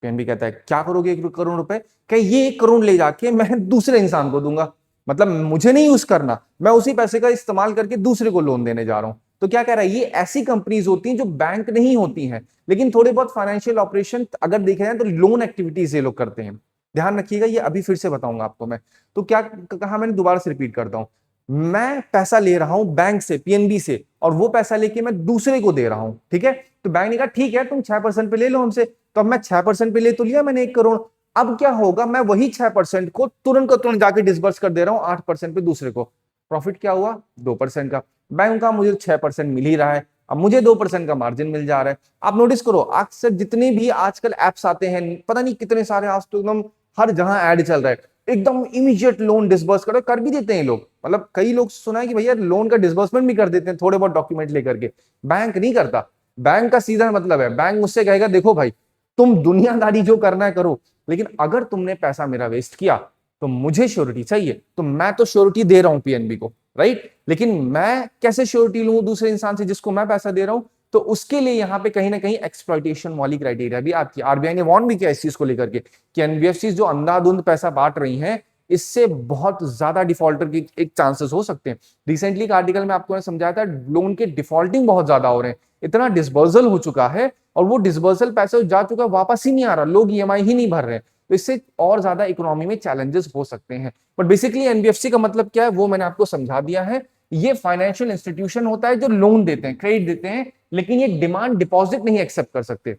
पीएनबी कहता है क्या करोगे 1 करोड़ रुपए? कहे ये 1 करोड़ ले जाके मैं दूसरे इंसान को दूंगा, मतलब मुझे नहीं यूज करना, मैं उसी पैसे का इस्तेमाल करके दूसरे को लोन देने जा रहा हूं। तो क्या कह रहा है, ये ऐसी कंपनीज होती हैं जो बैंक नहीं होती हैं लेकिन थोड़े बहुत फाइनेंशियल ऑपरेशन अगर देखे जाए तो लोन एक्टिविटीज ये लोग करते हैं। ध्यान रखिएगा, ये अभी फिर से बताऊंगा आपको मैं। तो क्या कहा मैंने, दोबारा से रिपीट करता हूं, मैं पैसा ले रहा हूं बैंक से, पीएनबी से, और वो पैसा लेके मैं दूसरे को दे रहा हूं, ठीक है। तो बैंक ने कहा ठीक है तुम 6% पे ले लो हमसे, तो अब मैं 6% पे ले तो लिया मैंने 1 करोड़। अब क्या होगा, मैं वही 6% को तुरंत का तुरंत जाके डिसबर्स कर दे रहा हूं 8% पे दूसरे को। प्रॉफिट क्या हुआ, 2% का। बैंक का मुझे 6% मिल ही रहा है, अब मुझे 2% का मार्जिन मिल जा रहा है। आप नोटिस करो अक्सर जितने भी आजकल एप्स आते हैं, पता नहीं कितने सारे, आज तो एकदम हर जहां ऐड चल रहा है, एकदम इमीडिएट लोन डिसबर्स करो, कर भी देते हैं लोग। मतलब कई लोग सुना है कि भैया लोन का डिसबर्समेंट भी कर देते हैं थोड़े बहुत डॉक्यूमेंट लेकर के। बैंक नहीं करता, बैंक का सीधा मतलब है, बैंक मुझसे कहेगा देखो भाई तुम दुनियादारी जो करना है करो, लेकिन अगर तुमने पैसा मेरा वेस्ट किया तो मुझे श्योरिटी चाहिए। तो मैं तो श्योरिटी दे रहा हूं पीएनबी को, राइट, लेकिन मैं कैसे श्योरिटी लूं दूसरे इंसान से जिसको मैं पैसा दे रहा हूं? तो उसके लिए यहां पे कहीं ना कहीं एक्सप्लॉइटेशन वाली क्राइटेरिया भी आती है। आरबीआई ने वार्न भी किया इस चीज को लेकर के कि एनबीएफसी जो अंधाधुंध पैसा बांट रही हैं इससे बहुत ज्यादा डिफॉल्टर की एक चांसेस हो सकते हैं। रिसेंटली का आर्टिकल में आपको समझाया था, लोन के डिफॉल्टिंग बहुत ज्यादा हो रहे हैं, इतना डिसबर्सल हो चुका है और वो डिसबर्सल पैसा जा चुका है, वापस ही नहीं आ रहा, लोग ईएमआई ही नहीं भर रहे हैं। तो इससे और ज्यादा इकोनॉमी में चैलेंजेस हो सकते हैं। बट बेसिकली एनबीएफसी का मतलब क्या है वो मैंने आपको समझा दिया है। ये फाइनेंशियल इंस्टीट्यूशन होता है जो लोन देते हैं, क्रेडिट देते हैं, लेकिन ये डिमांड डिपॉजिट नहीं एक्सेप्ट कर सकते।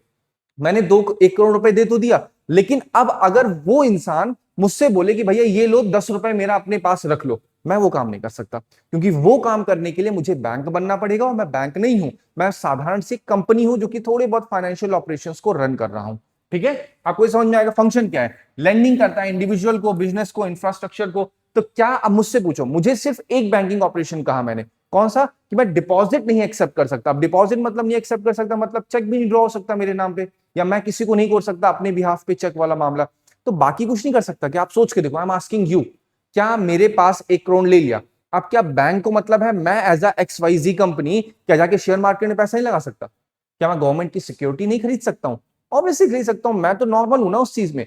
मैंने 1 करोड़ रुपए दे तो दिया, लेकिन अब अगर वो इंसान मुझसे बोले कि भैया ये लो 10 रुपए मेरा अपने पास रख लो, मैं वो काम नहीं कर सकता, क्योंकि वो काम करने के लिए मुझे बैंक बनना पड़ेगा और मैं बैंक नहीं हूं, मैं साधारण सी कंपनी हूं जो कि थोड़े बहुत फाइनेंशियल ऑपरेशंस को रन कर रहा हूं। ठीक है, आपको ये समझ में आएगा फंक्शन क्या है। लेंडिंग करता है इंडिविजुअल को, बिजनेस को, इंफ्रास्ट्रक्चर को। तो क्या अब मुझसे पूछो, मुझे सिर्फ एक बैंकिंग ऑपरेशन कहा मैंने, कौन सा, कि मैं डिपॉजिट नहीं एक्सेप्ट कर सकता। अब डिपॉजिट मतलब नहीं एक्सेप्ट कर सकता मतलब चेक भी नहीं ड्रॉ हो सकता मेरे नाम पे, या मैं किसी को नहीं कर सकता अपने बिहाफ पे चेक वाला मामला। तो बाकी कुछ नहीं कर सकता। क्या आप सोच के देखो, आई एम आस्किंग यू, क्या मेरे पास 1 करोड़ ले लिया, अब क्या बैंक को मतलब है मैं एज अ XYZ कंपनी क्या जाके शेयर मार्केट में पैसा नहीं लगा सकता? क्या मैं गवर्नमेंट की सिक्योरिटी नहीं खरीद सकता हूं? ऑब्वियसली खरीद सकता हूं, मैं तो नॉर्मल हूं ना उस चीज में।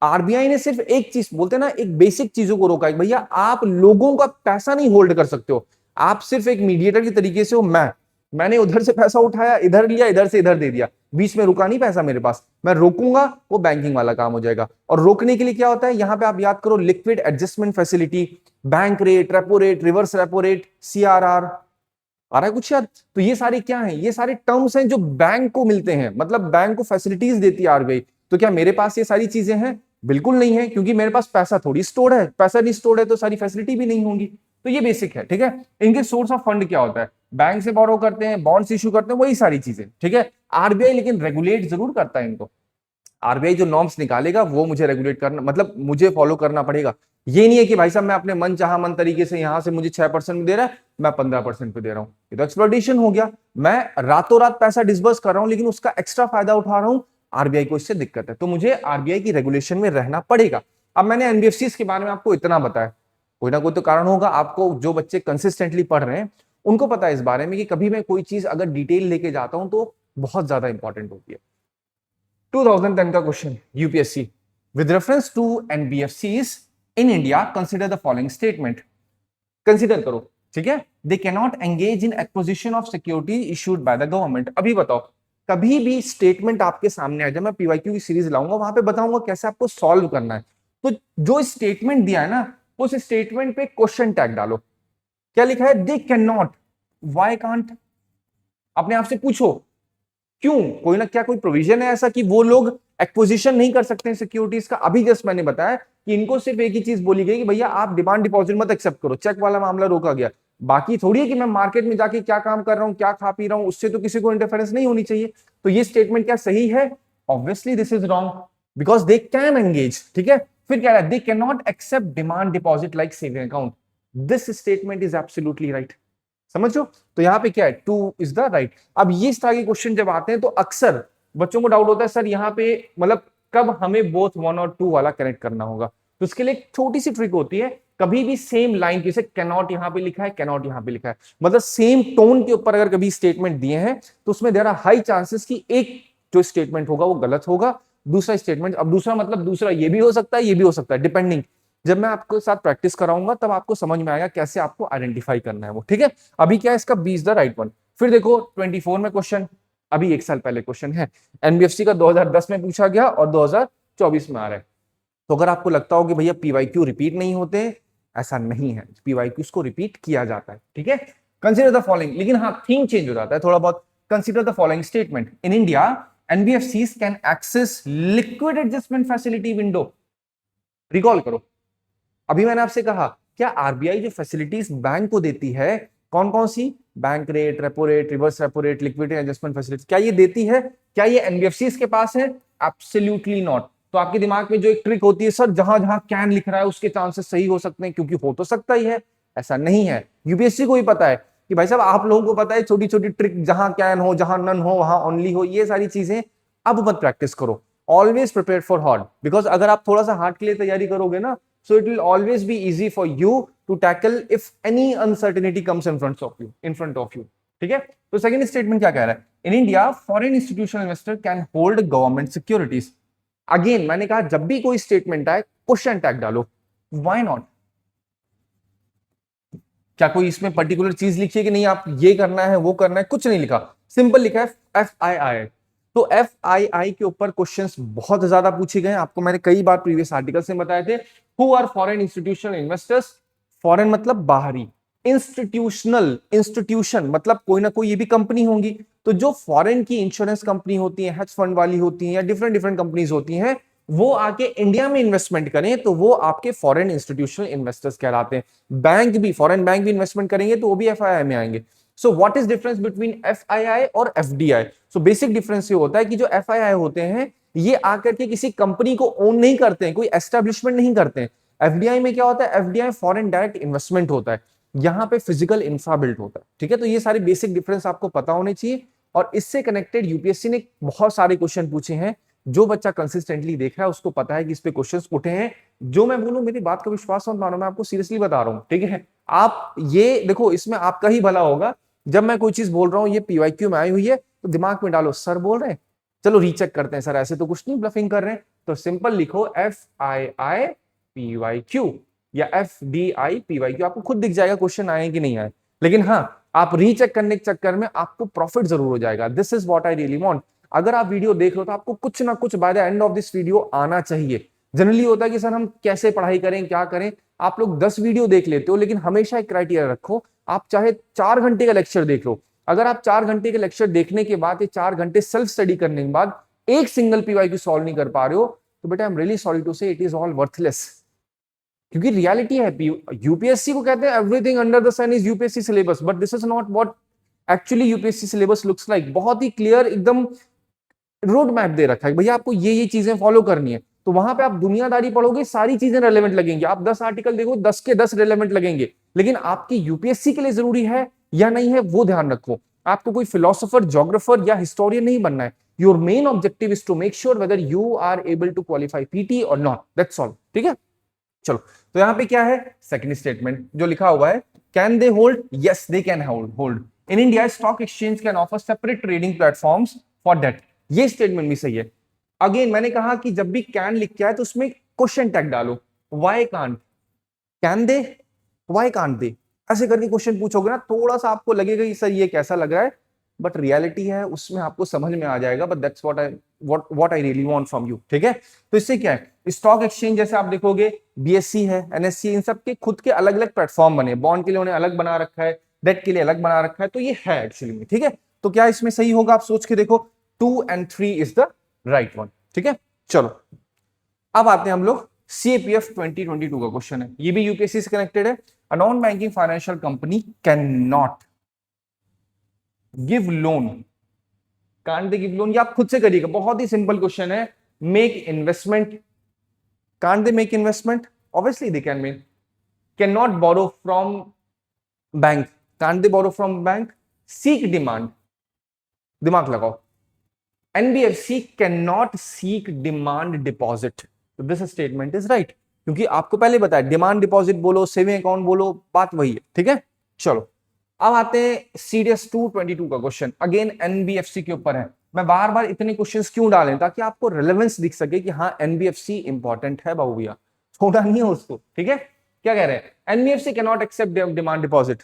आरबीआई ने सिर्फ एक चीज, बोलते हैं ना, एक बेसिक चीजों को रोका है, भैया आप लोगों का पैसा नहीं होल्ड कर सकते हो, आप सिर्फ एक मीडिएटर की तरीके से हो। मैंने उधर से पैसा उठाया, इधर लिया, इधर से इधर दे दिया, बीच में रुका नहीं पैसा मेरे पास, मैं रोकूंगा वो बैंकिंग वाला काम हो जाएगा। और रोकने के लिए क्या होता है, यहां पे आप याद करो, liquid adjustment facility, bank rate, repo rate, reverse repo rate, CRR, आ रहा है कुछ याद? तो ये सारे क्या हैं, ये सारे टर्म्स हैं जो बैंक को मिलते हैं, मतलब बैंक को फैसिलिटीज देती है आरबीआई। तो क्या मेरे पास ये सारी चीजें हैं? बिल्कुल नहीं है, क्योंकि मेरे पास पैसा थोड़ी स्टोर्ड है, पैसा नहीं स्टोर्ड है तो सारी फैसिलिटी भी नहीं होंगी। तो ये बेसिक है। ठीक है, इनके सोर्स ऑफ फंड क्या होता है, बैंक से बोरो करते हैं, बॉन्ड्स इशू करते हैं, वही सारी चीजें। ठीक है, आरबीआई लेकिन रेगुलेट जरूर करता है इनको। आरबीआई जो नॉर्म्स निकालेगा वो मुझे रेगुलेट करना, मतलब मुझे फॉलो करना पड़ेगा। ये नहीं है कि भाई साहब मैं अपने मन चाहा मन तरीके से, यहां से मुझे 6% दे रहा है, मैं 15% पे दे रहा हूं, ये तो एक्सप्लॉइटेशन हो गया। मैं रातों रात पैसा डिसबर्स कर रहा हूं लेकिन उसका एक्स्ट्रा फायदा उठा रहा हूं, आरबीआई को इससे दिक्कत है, तो मुझे आरबीआई की रेगुलेशन में रहना पड़ेगा। अब मैंने एनबीएफसी के बारे में आपको इतना बताया, कोई ना कोई तो कारण होगा, आपको जो बच्चे कंसिस्टेंटली पढ़ रहे हैं उनको पता है इस बारे में कि कभी मैं कोई चीज अगर डिटेल लेके जाता हूं तो बहुत ज्यादा इंपॉर्टेंट होती है। 2010 का question UPSC, with reference to NBFCs in India consider the following statement. Consider करो, ठीक है, they can not engage in acquisition of security issued by the government. अभी बताओ, कभी भी स्टेटमेंट आपके सामने आ जाए, मैं पीवाईक्यू की सीरीज लाऊंगा, वहां पे बताऊंगा कैसे आपको सॉल्व करना है। तो जो स्टेटमेंट दिया है ना, उस स्टेटमेंट पे क्वेश्चन टैग डालो। क्या लिखा है, they can not, why can't, अपने आप से पूछो क्यों, कोई ना क्या कोई प्रोविजन है ऐसा कि वो लोग एक्विजिशन नहीं कर सकते हैं सिक्योरिटीज का? अभी जस्ट मैंने बताया कि इनको सिर्फ एक ही चीज बोली गई कि भैया आप डिमांड डिपॉजिट मत एक्सेप्ट करो, चेक वाला मामला रोका गया। बाकी थोड़ी है कि मैं मार्केट में जाके क्या काम कर रहा हूं, क्या खा पी रहा हूं, उससे तो किसी को इंटरफेरेंस नहीं होनी चाहिए। तो ये स्टेटमेंट क्या सही है? Obviously this is wrong, because they can engage. ठीक है, फिर क्या है, they can not accept demand deposit like saving account. This statement is absolutely right. समझो, तो यहाँ पे क्या है, 2 इज द राइट। अब ये इस तरह के क्वेश्चन जब आते हैं तो अक्सर बच्चों को डाउट होता है, सर यहाँ पे मतलब कब हमें बोथ 1 और 2 वाला कनेक्ट करना होगा। तो उसके लिए एक छोटी सी ट्रिक होती है, कभी भी सेम लाइन, जैसे कैनॉट यहाँ पे लिखा है, कैनॉट यहाँ पे लिखा है, मतलब सेम टोन के ऊपर अगर कभी स्टेटमेंट दिए हैं तो उसमें देयर आर हाई चांसेस कि एक जो स्टेटमेंट होगा वो गलत होगा, दूसरा स्टेटमेंट, अब दूसरा मतलब दूसरा ये भी हो सकता है, ये भी हो सकता है, डिपेंडिंग। जब मैं आपके साथ प्रैक्टिस कराऊंगा तब आपको समझ में आएगा कैसे आपको आइडेंटिफाई करना है वो। ठीक है, अभी क्या है, इसका 20 द राइट वन। फिर देखो 24 में क्वेश्चन, अभी 1 साल पहले क्वेश्चन है, एनबीएफसी का 2010 में पूछा गया और 2024 में आ रहा है। तो अगर आपको लगता हो कि भैया पीवाईक्यू रिपीट नहीं होते, ऐसा नहीं है, पीवाईक्यू को रिपीट किया जाता है। ठीक है, कंसीडर द फॉलोइंग, लेकिन हाँ थीम चेंज हो जाता है थोड़ा बहुत। Consider the following statement, in India NBFCs can access liquid adjustment facility window. Recall करो, अभी मैंने आपसे कहा क्या आरबीआई जो फैसिलिटीज बैंक को देती है, कौन कौन सी, bank rate, repo rate, reverse repo rate, liquidity adjustment facility, क्या ये देती है? क्या ये एनबीएफसीज के पास है? Absolutely not. तो आपके दिमाग में जो एक ट्रिक होती है, सर जहां जहां कैन लिख रहा है उसके चांसेस सही हो सकते हैं, क्योंकि हो तो सकता ही है, ऐसा नहीं है। यूपीएससी को भी पता है कि भाई साहब आप लोगों को पता है छोटी छोटी ट्रिक, जहां कैन हो, जहां नन हो, वहां ओनली हो, ये सारी चीजें अब मत प्रैक्टिस करो। Always prepare for hard, because अगर आप थोड़ा सा हार्ड के लिए तैयारी करोगे ना, so it will always be easy for you to tackle if any uncertainty comes in front of you। ठीक है, तो सेकंड स्टेटमेंट क्या कह रहा है, in India foreign institutional investor can hold government securities. Again मैंने कहा जब भी कोई स्टेटमेंट आए क्वेश्चन टैग डालो, व्हाई नॉट? क्या कोई इसमें पर्टिकुलर चीज लिखी है कि नहीं आप ये करना है वो करना है? कुछ नहीं लिखा, सिंपल लिखा है FII। तो FII के ऊपर क्वेश्चंस बहुत ज्यादा पूछे गए, आपको मैंने कई बार प्रीवियस आर्टिकल्स में बताए थे। Who are foreign institutional investors, foreign मतलब बाहरी, इंस्टीट्यूशनल, इंस्टीट्यूशन मतलब कोई ना कोई ये भी कंपनी होंगी। तो जो फॉरेन की इंश्योरेंस कंपनी होती है, हेज फंड वाली होती है, या डिफरेंट डिफरेंट कंपनीज होती हैं, वो आके इंडिया में इन्वेस्टमेंट करें तो वो आपके फॉरेन इंस्टीट्यूशनल इन्वेस्टर्स कहलाते हैं। बैंक भी, फॉरेन बैंक भी इन्वेस्टमेंट करेंगे तो वो भी एफआईआई में आएंगे। So what is difference between FII और एफडीआई? सो बेसिक डिफरेंस ये होता है कि जो एफआईआई होते हैं ये आकर के किसी कंपनी को ओन नहीं करते हैं, कोई एस्टेब्लिशमेंट नहीं करते हैं। एफडीआई में क्या होता है? एफडीआई फॉरेन डायरेक्ट इन्वेस्टमेंट होता है, यहाँ पे फिजिकल इंफ्रा बिल्ट होता है। ठीक है, तो ये सारे बेसिक डिफरेंस आपको पता होने चाहिए। और इससे कनेक्टेड यूपीएससी ने बहुत सारे क्वेश्चन पूछे हैं। जो बच्चा कंसिस्टेंटली देख रहा है उसको पता है कि इस पे क्वेश्चंस उठे हैं। जो मैं बोलूं मेरी बात का विश्वास मत मानो, मैं आपको सीरियसली बता रहा हूं। ठीक है, आप ये देखो, इसमें आपका ही भला होगा। जब मैं कोई चीज बोल रहा हूं ये पीवाईक्यू में आई हुई है तो दिमाग में डालो सर बोल रहे हैं, चलो रीचेक करते हैं सर, ऐसे तो कुछ नहीं, ब्लफिंग कर रहे हैं। तो सिंपल लिखो FII PYQ या FDI PYQ, आपको खुद दिख जाएगा क्वेश्चन आए कि नहीं आए। लेकिन हाँ, आप रीचेक करने के चक्कर में आपको प्रॉफिट जरूर हो जाएगा। This is what I really want. अगर आप वीडियो देख रहे हो तो आपको कुछ ना कुछ bye the end of this video आना चाहिए। जनरली होता है कि सर हम कैसे पढ़ाई करें, क्या करें। आप लोग 10 वीडियो देख लेते हो, लेकिन हमेशा एक क्राइटेरिया रखो, आप चाहे 4 घंटे का लेक्चर देख लो, अगर आप 4 घंटे के लेक्चर देखने के बाद, ये 4 घंटे सेल्फ स्टडी करने के बाद एक सिंगल पीवाईक्यू सॉल्व नहीं कर पा रहे हो, तो बेटा I am really sorry to say it is all worthless. क्योंकि रियलिटी है, यूपीएससी को कहते हैं everything under the sun is UPSC syllabus, but this is not what actually UPSC syllabus looks like. बहुत ही क्लियर एकदम रोड मैप दे रखा है, भैया आपको ये चीजें फॉलो करनी है। तो वहां पे आप दुनियादारी पढ़ोगे, सारी चीजें रेलेवेंट लगेंगी। आप 10 आर्टिकल देखो, 10 के 10 रेलेवेंट लगेंगे। लेकिन आपकी यूपीएससी के लिए जरूरी है या नहीं है, वो ध्यान रखो। आपको कोई फिलोसोफर, ज्योग्राफर या हिस्टोरियन नहीं बनना है। Your main objective is to make sure whether you are able to qualify PT और नॉट, दैट्स ऑल। ठीक है, चलो। तो यहां पे क्या है? सेकंड स्टेटमेंट जो लिखा हुआ है, can they hold? Yes they can hold. In India stock exchange can offer separate trading platforms for that. ये स्टेटमेंट भी सही है। अगेन मैंने कहा कि जब भी कैन लिख के आए तो उसमें क्वेश्चन टैग डालो। Why can't? Can they, why can't they, ऐसे करके क्वेश्चन पूछोगे ना, थोड़ा सा आपको लगेगा कि सर ये कैसा लग रहा है, बट रियलिटी है उसमें आपको समझ में आ जाएगा। But that's what I really want from you. ठीक है, तो इससे क्या है, स्टॉक एक्सचेंज जैसे आप देखोगे, बीएससी है, एनएससी, इन सब के खुद के अलग अलग प्लेटफॉर्म बने। बॉन्ड के लिए उन्हें अलग बना रखा है, डेट के लिए अलग बना रखा है, तो ये है एक्चुअली में। ठीक है, तो क्या इसमें सही होगा? आप सोच के देखो, 2 and 3 is the right one. ठीक है, चलो अब आते हैं हम लोग CAPF 2022 का क्वेश्चन है, ये भी यूपीएससी से कनेक्टेड है। A non banking financial company can not give loan, can't they give loan, ये आप खुद से करिएगा, बहुत ही सिंपल क्वेश्चन है। Make investment, can't they make investment? Obviously they can make. Can not borrow from bank, can't they borrow from bank? Seek demand, दिमाग लगाओ, NBFC can not seek demand deposit. तो दिस स्टेटमेंट इज राइट, क्योंकि आपको पहले बताया demand deposit बोलो, saving account बोलो, बात वही है। ठीक है, चलो अब आते हैं सीडीएस 222 का क्वेश्चन। अगेन एनबीएफसी के ऊपर है। मैं बार बार इतने क्वेश्चंस क्यों डालें? ताकि आपको रेलेवेंस दिख सके कि हाँ एनबीएफसी इंपॉर्टेंट है बाबू भैया, छोड़ा नहीं है उसको। ठीक है, क्या कह रहे हैं? NBFC can not accept demand deposit.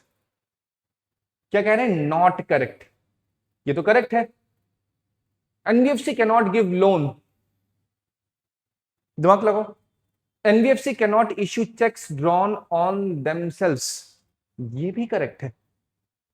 क्या कह रहे हैं? नॉट करेक्ट, ये तो करेक्ट है। NBFC can not give loan, दिमाग लगाओ, NBFC can not issue cheques drawn on themselves, ये भी करेक्ट है,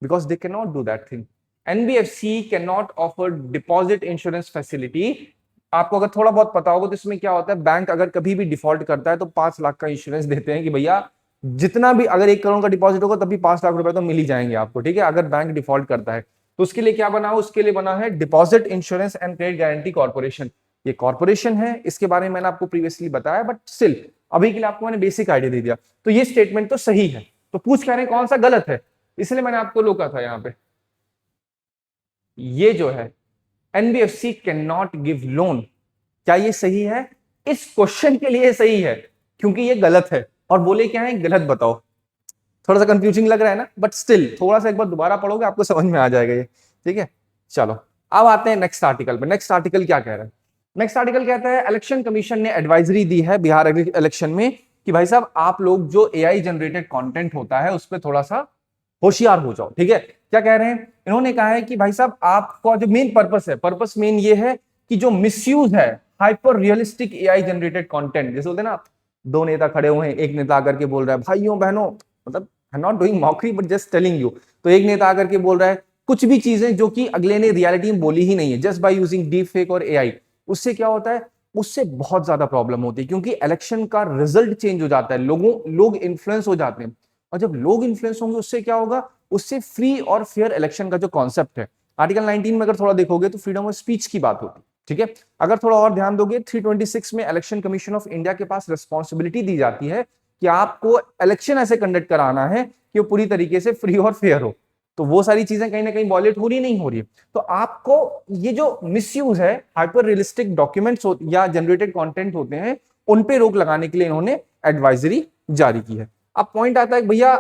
because they can not do that thing. NBFC can not offer deposit insurance facility. आपको अगर थोड़ा बहुत पता होगा तो इसमें क्या होता है, बैंक अगर कभी भी डिफॉल्ट करता है तो 5 लाख का इंश्योरेंस देते हैं कि भैया जितना भी, अगर 1 करोड़ का डिपॉजिट होगा तभी 5 लाख रुपए तो मिल ही जाएंगे आपको। ठीक है, अगर बैंक डिफॉल्ट करता है तो उसके लिए क्या बना हो? उसके लिए बना है deposit insurance and credit guarantee corporation. ये कॉर्पोरेशन है, इसके बारे में मैंने आपको प्रीवियसली बताया, बट स्टिल अभी के लिए आपको मैंने बेसिक आइडिया दे दिया। तो ये स्टेटमेंट तो सही है। तो पूछ कह रहे हैं कौन सा गलत है, इसलिए मैंने आपको रोका था यहां पे। ये जो है NBFC can not give loan, क्या ये सही है? इस क्वेश्चन के लिए सही है, क्योंकि ये गलत है। और बोले क्या है? गलत बताओ। थोड़ा सा कंफ्यूजिंग लग रहा है ना, बट स्टिल थोड़ा सा एक बार दोबारा पढ़ोगे आपको समझ में आ जाएगा ये। ठीक है, चलो अब आते हैं नेक्स्ट आर्टिकल पे। नेक्स्ट आर्टिकल क्या कह रहा है? नेक्स्ट आर्टिकल कहता है इलेक्शन कमीशन ने एडवाइजरी दी है बिहार इलेक्शन में कि भाई साहब आप लोग जो एआई जनरेटेड कंटेंट होता है उस पर थोड़ा सा होशियार हो जाओ। ठीक है, क्या कह रहे हैं? इन्होंने कहा है कि भाई साहब आपका जो मेन पर्पस है, पर्पस मेन ये है कि जो मिसयूज है hyper realistic AI generated content, जैसे होते हैं ना, 2 नेता खड़े हुए हैं, एक नेता आकर के बोल रहा है भाइयों बहनों, मतलब I not doing mockery but just telling you, तो एक नेता आकर के बोल रहा है कुछ भी चीजें जो कि अगले ने रियलिटी में बोली ही नहीं है, just by using deep fake और एआई। उससे क्या होता है? उससे बहुत ज्यादा प्रॉब्लम होती है, क्योंकि इलेक्शन का रिजल्ट चेंज हो जाता है, लोग इन्फ्लुएंस हो जाते हैं, और जब लोग इन्फ्लुएंस होंगे उससे क्या होगा, उससे फ्री और फेयर इलेक्शन का जो कॉन्सेप्ट है, आर्टिकल 19 में अगर थोड़ा देखोगे तो फ्रीडम ऑफ स्पीच की बात होती है, ठीक है। अगर थोड़ा और ध्यान दोगे 326 में इलेक्शन कमीशन ऑफ इंडिया के पास रिस्पॉन्सिबिलिटी दी जाती है कि आपको इलेक्शन ऐसे कंडक्ट कराना है कि वो पूरी तरीके से फ्री और फेयर हो, तो वो सारी चीजें कहीं ना कहीं वॉयलेट हो रही नहीं हो रही है। तो आपको ये जो मिसयूज है, हाइपर रियलिस्टिक डॉक्यूमेंट्स या जनरेटेड कंटेंट होते हैं, उन पे रोक लगाने के लिए इन्होंने एडवाइजरी जारी की है। अब पॉइंट आता है भैया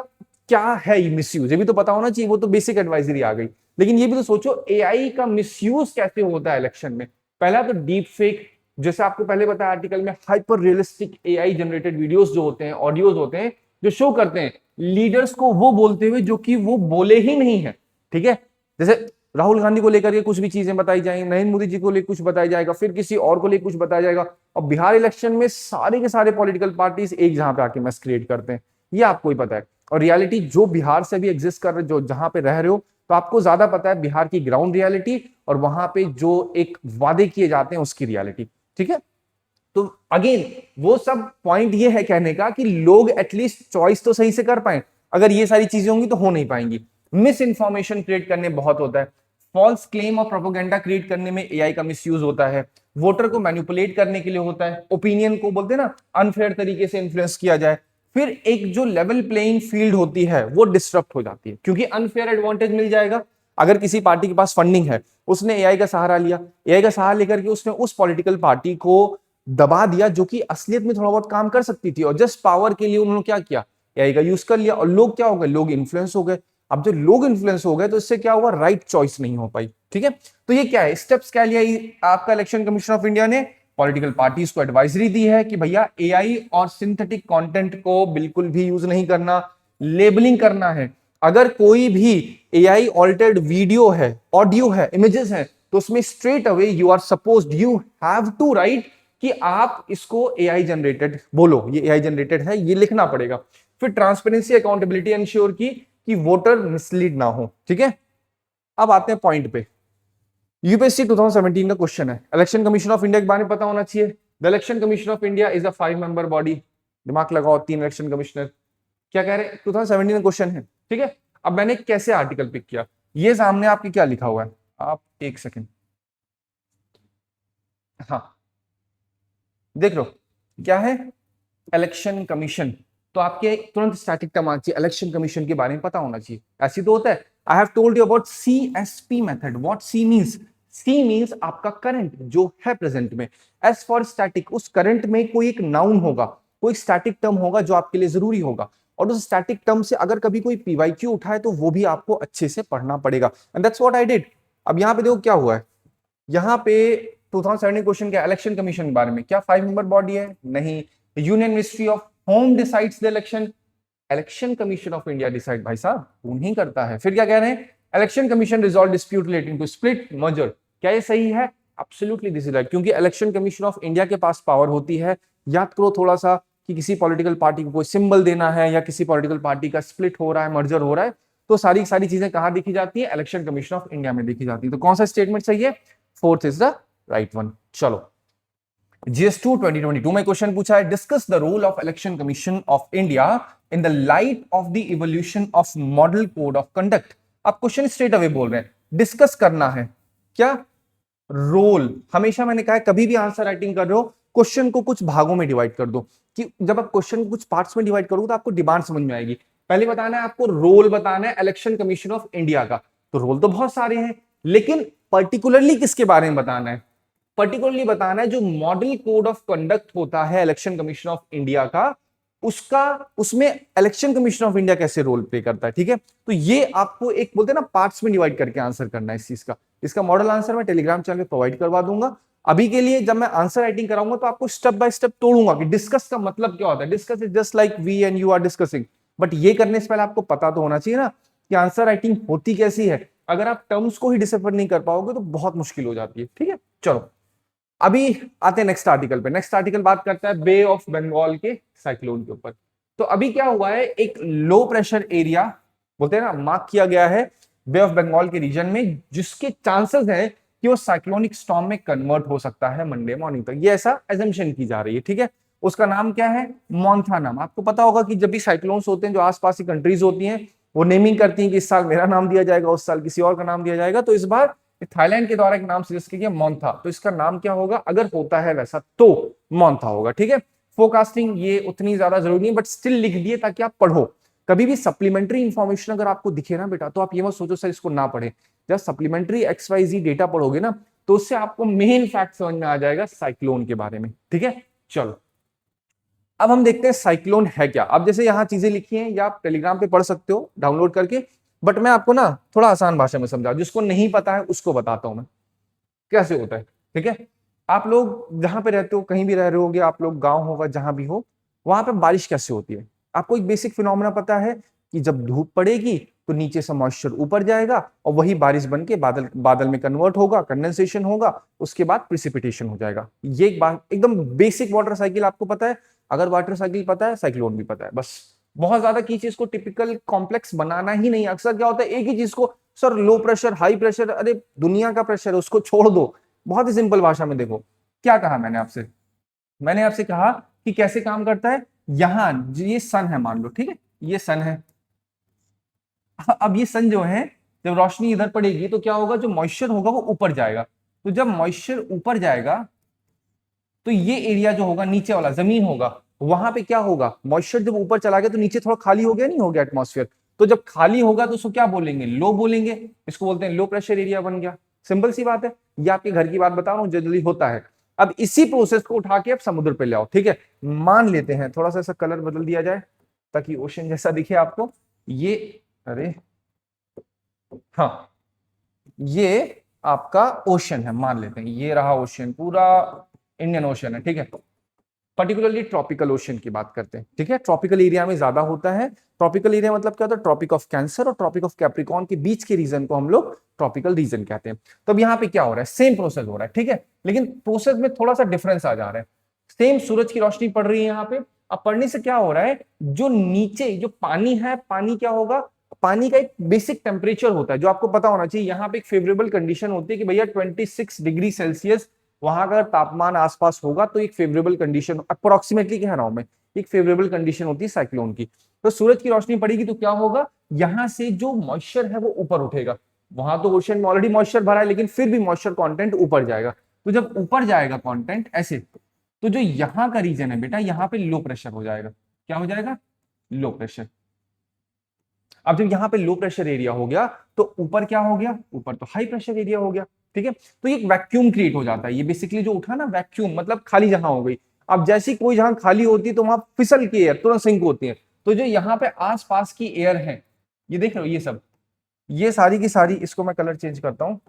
क्या है ये मिसयूज, ये भी तो पता होना चाहिए, वो तो बेसिक एडवाइजरी आ गई, लेकिन ये भी तो सोचो एआई का मिसयूज कैसे होता है इलेक्शन में। पहला तो डीप फेक, जैसे आपको पहले बताया आर्टिकल में, hyper realistic AI generated videos जो होते हैं, ऑडियोज होते हैं, जो शो करते हैं लीडर्स को वो बोलते हुए जो कि वो बोले ही नहीं है, ठीक है। जैसे राहुल गांधी को लेकर के कुछ भी चीजें बताई जाएंगी, नरेंद्र मोदी जी को लेकर कुछ बताया जाएगा, फिर किसी और को लेकर कुछ बताया जाएगा, और बिहार इलेक्शन में सारे के सारे पॉलिटिकल पार्टीज एक जहां पे आके मैस्करेड करते हैं, ये आपको ही पता है। और रियलिटी जो बिहार से भी एग्जिस्ट कर रहे, जो जहां पे रह रहे हो, तो आपको ज्यादा पता है बिहार की ग्राउंड रियलिटी और वहां पे जो एक वादे किए जाते हैं उसकी रियलिटी, ठीक है। तो अगेन वो सब पॉइंट ये है कहने का कि लोग एटलीस्ट चॉइस तो सही से कर पाए, अगर ये सारी चीजें होंगी तो हो नहीं पाएंगी। मिस इन्फॉर्मेशन क्रिएट करने बहुत होता है, फॉल्स क्लेम और प्रोपोगेंडा क्रिएट करने में एआई का मिसयूज होता है, वोटर को मैनिपुलेट करने के लिए होता है, ओपिनियन को बोलते हैं ना अनफेयर तरीके से इन्फ्लुएंस किया जाए, फिर एक जो लेवल प्लेइंग फील्ड होती है वो डिस्टर्ब हो जाती है, क्योंकि अनफेयर एडवांटेज मिल जाएगा। अगर किसी पार्टी के पास फंडिंग है, उसने एआई का सहारा लिया, एआई का सहारा लेकर के उसने उस पॉलिटिकल पार्टी को दबा दिया जो कि असलियत में थोड़ा बहुत काम कर सकती थी, और जस्ट पावर के लिए उन्होंने क्या किया, एआई का यूज कर लिया, और लोग क्या हो गए, लोग इन्फ्लुएंस हो गए। अब जो लोग इन्फ्लुएंस हो गए तो इससे क्या हुआ, राइट चॉइस नहीं हो पाई, ठीक है। तो ये क्या है, स्टेप्स क्या लिया आपका इलेक्शन कमीशन ऑफ इंडिया ने, पॉलिटिकल पार्टीज को एडवाइजरी दी है कि भैया एआई और सिंथेटिक कंटेंट को बिल्कुल भी यूज नहीं करना, लेबलिंग करना है। अगर कोई भी एआई ऑल्टर्ड वीडियो है, ऑडियो है, इमेजेस है, तो उसमें straight away you are supposed, you have to write कि आप इसको एआई जनरेटेड बोलो, ये एआई जनरेटेड है, ये लिखना पड़ेगा। फिर ट्रांसपेरेंसी अकाउंटेबिलिटी इंश्योर की कि वोटर मिसलीड ना हो, ठीक है। अब आते हैं पॉइंट पे, यूपीएससी 2017 का क्वेश्चन है, इलेक्शन कमीशन ऑफ इंडिया के बारे में पता होना चाहिए। The Election Commission of India is a 5 member body, दिमाग लगाओ, 3 इलेक्शन कमिश्नर, क्या कह रहे हैं, 2017 का क्वेश्चन है, ठीक है। अब मैंने कैसे आर्टिकल पिक किया, ये सामने आपके क्या लिखा हुआ है, आप एक सेकेंड, हाँ देख लो क्या है, इलेक्शन कमीशन, तो आपके तुरंत स्टैटिक टर्म आना चाहिए, इलेक्शन कमीशन के बारे में पता होना चाहिए, ऐसी तो होता है। I have told you about CSP method, what C means, C means आपका करंट जो है प्रेजेंट में, एस फॉर स्टैटिक, उस करंट में कोई एक नाउन होगा, कोई स्टैटिक टर्म होगा जो आपके लिए जरूरी होगा, और उस स्टैटिक टर्म से अगर कभी कोई पीवाईक्यू उठाए तो वो भी आपको अच्छे से पढ़ना पड़ेगा, and that's what I did. अब यहां पे देखो क्या हुआ है, यहाँ पे 2017 क्वेश्चन क्या, इलेक्शन कमीशन के बारे में, क्या 5 मेंबर बॉडी है, नहीं, union ministry of home decides the election, election Commission of India decide भाई साहब कौन ही करता है। फिर क्या कह रहे हैं, Election Commission resolve dispute relating to split merger, क्या ये सही है, एब्सोल्युटली दिस इज राइट, क्योंकि इलेक्शन कमीशन ऑफ इंडिया के पास पावर होती है, याद करो थोड़ा सा, कि किसी पॉलिटिकल पार्टी को कोई सिंबल देना है, या किसी पॉलिटिकल पार्टी का स्प्लिट हो रहा है, मर्जर हो रहा है, तो सारी सारी चीजें कहां देखी जाती है, इलेक्शन कमीशन ऑफ इंडिया में देखी जाती है। तो कौन सा स्टेटमेंट सही है, fourth is the right one. चलो GS2 2022 में क्वेश्चन पूछा है, discuss the role of Election Commission of India in the light of the evolution of model code of conduct. आप क्वेश्चन स्ट्रेट अवे बोल रहे हैं, डिस्कस करना है, क्या रोल, हमेशा मैंने कहा है कभी भी आंसर राइटिंग कर रहे हो क्वेश्चन को कुछ भागों में डिवाइड कर दो, कि जब आप क्वेश्चन को कुछ पार्ट्स में डिवाइड करोगे तो आपको डिमांड समझ में आएगी। पहले बताना है आपको, रोल बताना है इलेक्शन कमीशन ऑफ इंडिया का, तो रोल तो बहुत सारे हैं, लेकिन पर्टिकुलरली किसके बारे में बताना है, पर्टिकुलरली बताना है जो मॉडल कोड ऑफ कंडक्ट होता है इलेक्शन कमीशन ऑफ इंडिया का, उसका, उसमें इलेक्शन कमीशन ऑफ इंडिया कैसे रोल प्ले करता है, ठीक है। तो ये आपको एक बोलते हैं ना पार्ट्स में डिवाइड करके आंसर करना है इस चीज का। इसका मॉडल आंसर मैं टेलीग्राम चैनल पे प्रोवाइड करवा दूंगा। अभी के लिए जब मैं आंसर राइटिंग कराऊंगा तो आपको स्टेप बाय स्टेप तोड़ूंगा कि डिस्कस का मतलब क्या होता है, discuss is just like we and you are discussing, but ये करने से पहले आपको पता तो होना चाहिए ना कि आंसर राइटिंग होती कैसी है। अगर आप टर्म्स को ही डिसिफर नहीं कर पाओगे तो बहुत मुश्किल हो जाती है, ठीक है। चलो अभी आते हैं नेक्स्ट आर्टिकल पे, नेक्स्ट आर्टिकल बात करता है बे ऑफ बंगाल के साइक्लोन के ऊपर। तो अभी क्या हुआ है, एक लो प्रेशर एरिया बोलते हैं ना मार्क किया गया है बे ऑफ बंगाल के रीजन में, जिसके चांसेस हैं कि वो साइक्लोनिक स्टॉर्म में कन्वर्ट हो सकता है मंडे मॉर्निंग तक। ये ऐसा एजम्पशन की जा रही है, ठीक है। उसका नाम क्या है? मोन्था नाम। आपको पता होगा कि जब भी साइक्लोन्स होते हैं जो आसपास की कंट्रीज होती हैं वो नेमिंग करती हैं कि इस साल मेरा नाम दिया जाएगा, उस साल किसी और का नाम दिया जाएगा। तो इस बार थाईलैंड के द्वारा एक नाम सजेस्ट किया गया मोन्था, तो इसका नाम क्या होगा अगर होता है वैसा तो मोन्था होगा, ठीक है। फोरकास्टिंग ये उतनी ज्यादा जरूरी नहीं, बट स्टिल लिख दिए ताकि आप पढ़ो। कभी भी सप्लीमेंट्री इंफॉर्मेशन अगर आपको दिखे ना बेटा, तो आप ये मत सोचो सर इसको ना पढ़े। जब सप्लीमेंट्री XYZ डेटा पढ़ोगे ना तो उससे आपको मेन फैक्ट समझ में आ जाएगा साइक्लोन के बारे में, ठीक है। चलो अब हम देखते हैं साइक्लोन है क्या। अब जैसे यहाँ चीजें लिखी हैं या आप टेलीग्राम पे पढ़ सकते हो डाउनलोड करके, बट मैं आपको ना थोड़ा आसान भाषा में समझा, जिसको नहीं पता है उसको बताता हूं मैं कैसे होता है, ठीक है। आप लोग जहां पे रहते हो, कहीं भी रह रहे होगे आप लोग, गांव होगा जहां भी हो, वहां पे बारिश कैसे होती है? आपको एक बेसिक फिनोमेना पता है कि जब धूप पड़ेगी तो नीचे से मॉइस्चर ऊपर जाएगा और वही बारिश बन के बादल बादल में कन्वर्ट होगा, कंडेंसेशन होगा, उसके बाद प्रिसिपिटेशन हो जाएगा। ये एक बात एकदम बेसिक वाटर साइकिल आपको पता है। अगर वाटर साइकिल पता है, साइक्लोन भी पता है, बस बहुत ज्यादा की चीज को टिपिकल कॉम्प्लेक्स बनाना ही नहीं। अक्सर क्या होता है एक ही चीज को, sir low pressure high pressure, अरे दुनिया का प्रेशर है उसको छोड़ दो। बहुत ही सिंपल भाषा में देखो क्या कहा मैंने आपसे। मैंने आपसे कहा कि कैसे काम करता है। यहां ये सन है मान लो, ठीक है, ये सन है। अब ये सन जो है जब रोशनी इधर पड़ेगी तो क्या होगा, जो मॉइस्चर होगा वो ऊपर जाएगा। तो जब मॉइस्चर ऊपर जाएगा तो ये एरिया जो होगा नीचे वाला जमीन होगा, वहां पे क्या होगा, मॉइस्चर जब ऊपर चला गया तो नीचे थोड़ा खाली हो गया, नहीं हो गया एटमॉस्फेयर। तो जब खाली होगा तो उसको क्या बोलेंगे, लो बोलेंगे। इसको बोलते हैं लो प्रेशर एरिया बन गया। सिंपल सी बात है, ये आपके घर की बात बता रहा हूं, जनरली होता है। अब इसी प्रोसेस को उठा के अब समुद्र पे ले आओ, ठीक है। मान लेते हैं थोड़ा सा ऐसा कलर बदल दिया जाए ताकि ओशन जैसा दिखे आपको। ये अरे हाँ, ये आपका ओशन है मान लेते हैं, ये रहा ओशन, पूरा इंडियन ओशन है, ठीक है। पर्टिकुलरली ट्रॉपिकल ओशन की बात करते हैं, ठीक है। ट्रॉपिकल एरिया में ज्यादा होता है। ट्रॉपिकल एरिया मतलब क्या होता है, ट्रॉपिक ऑफ कैंसर और ट्रॉपिक ऑफ कैप्रिकॉर्न के बीच के रीजन को हम लोग ट्रॉपिकल रीजन कहते हैं। तो अब यहाँ पे क्या हो रहा है, सेम प्रोसेस हो रहा है, ठीक है, लेकिन प्रोसेस में थोड़ा सा डिफरेंस आ जा रहा है। सेम सूरज की रोशनी पड़ रही है यहाँ पे। अब पढ़ने से क्या हो रहा है, जो नीचे जो पानी है, पानी क्या होगा, पानी का एक बेसिक टेम्परेचर होता है जो आपको पता होना चाहिए। यहाँ पे एक फेवरेबल कंडीशन होती है कि भैया 26 डिग्री सेल्सियस वहां का तापमान आसपास होगा तो एक फेवरेबल कंडीशन, अप्रोक्सीमेटली कह रहा हूं मैं, एक फेवरेबल कंडीशन होती है साइक्लोन की। तो सूरज की रोशनी पड़ेगी तो क्या होगा, यहां से जो मॉइस्चर है वो ऊपर उठेगा। वहां तो ओशन में ऑलरेडी मॉइस्चर भरा है लेकिन फिर भी मॉइस्चर कंटेंट ऊपर जाएगा। तो जब ऊपर जाएगा कंटेंट ऐसे, तो जो यहाँ का रीजन है बेटा, यहाँ पे लो प्रेशर हो जाएगा। क्या हो जाएगा, लो प्रेशर। अब जब यहाँ पे लो प्रेशर एरिया हो गया तो ऊपर क्या हो गया, ऊपर तो हाई प्रेशर एरिया हो गया, ठीक है। तो ये एक वैक्यूम क्रिएट हो जाता है। ये बेसिकली जो उठा ना वैक्यूम, मतलब खाली जगह हो गई। अब जैसी कोई जहां खाली होती है तो वहां फिसल की एयर तुरंत सिंक होती है। तो जो यहाँ पे आसपास की एयर है, ये देख रहे हो, ये सब, ये सारी की सारी, इसको मैं कलर चेंज करता हूँ,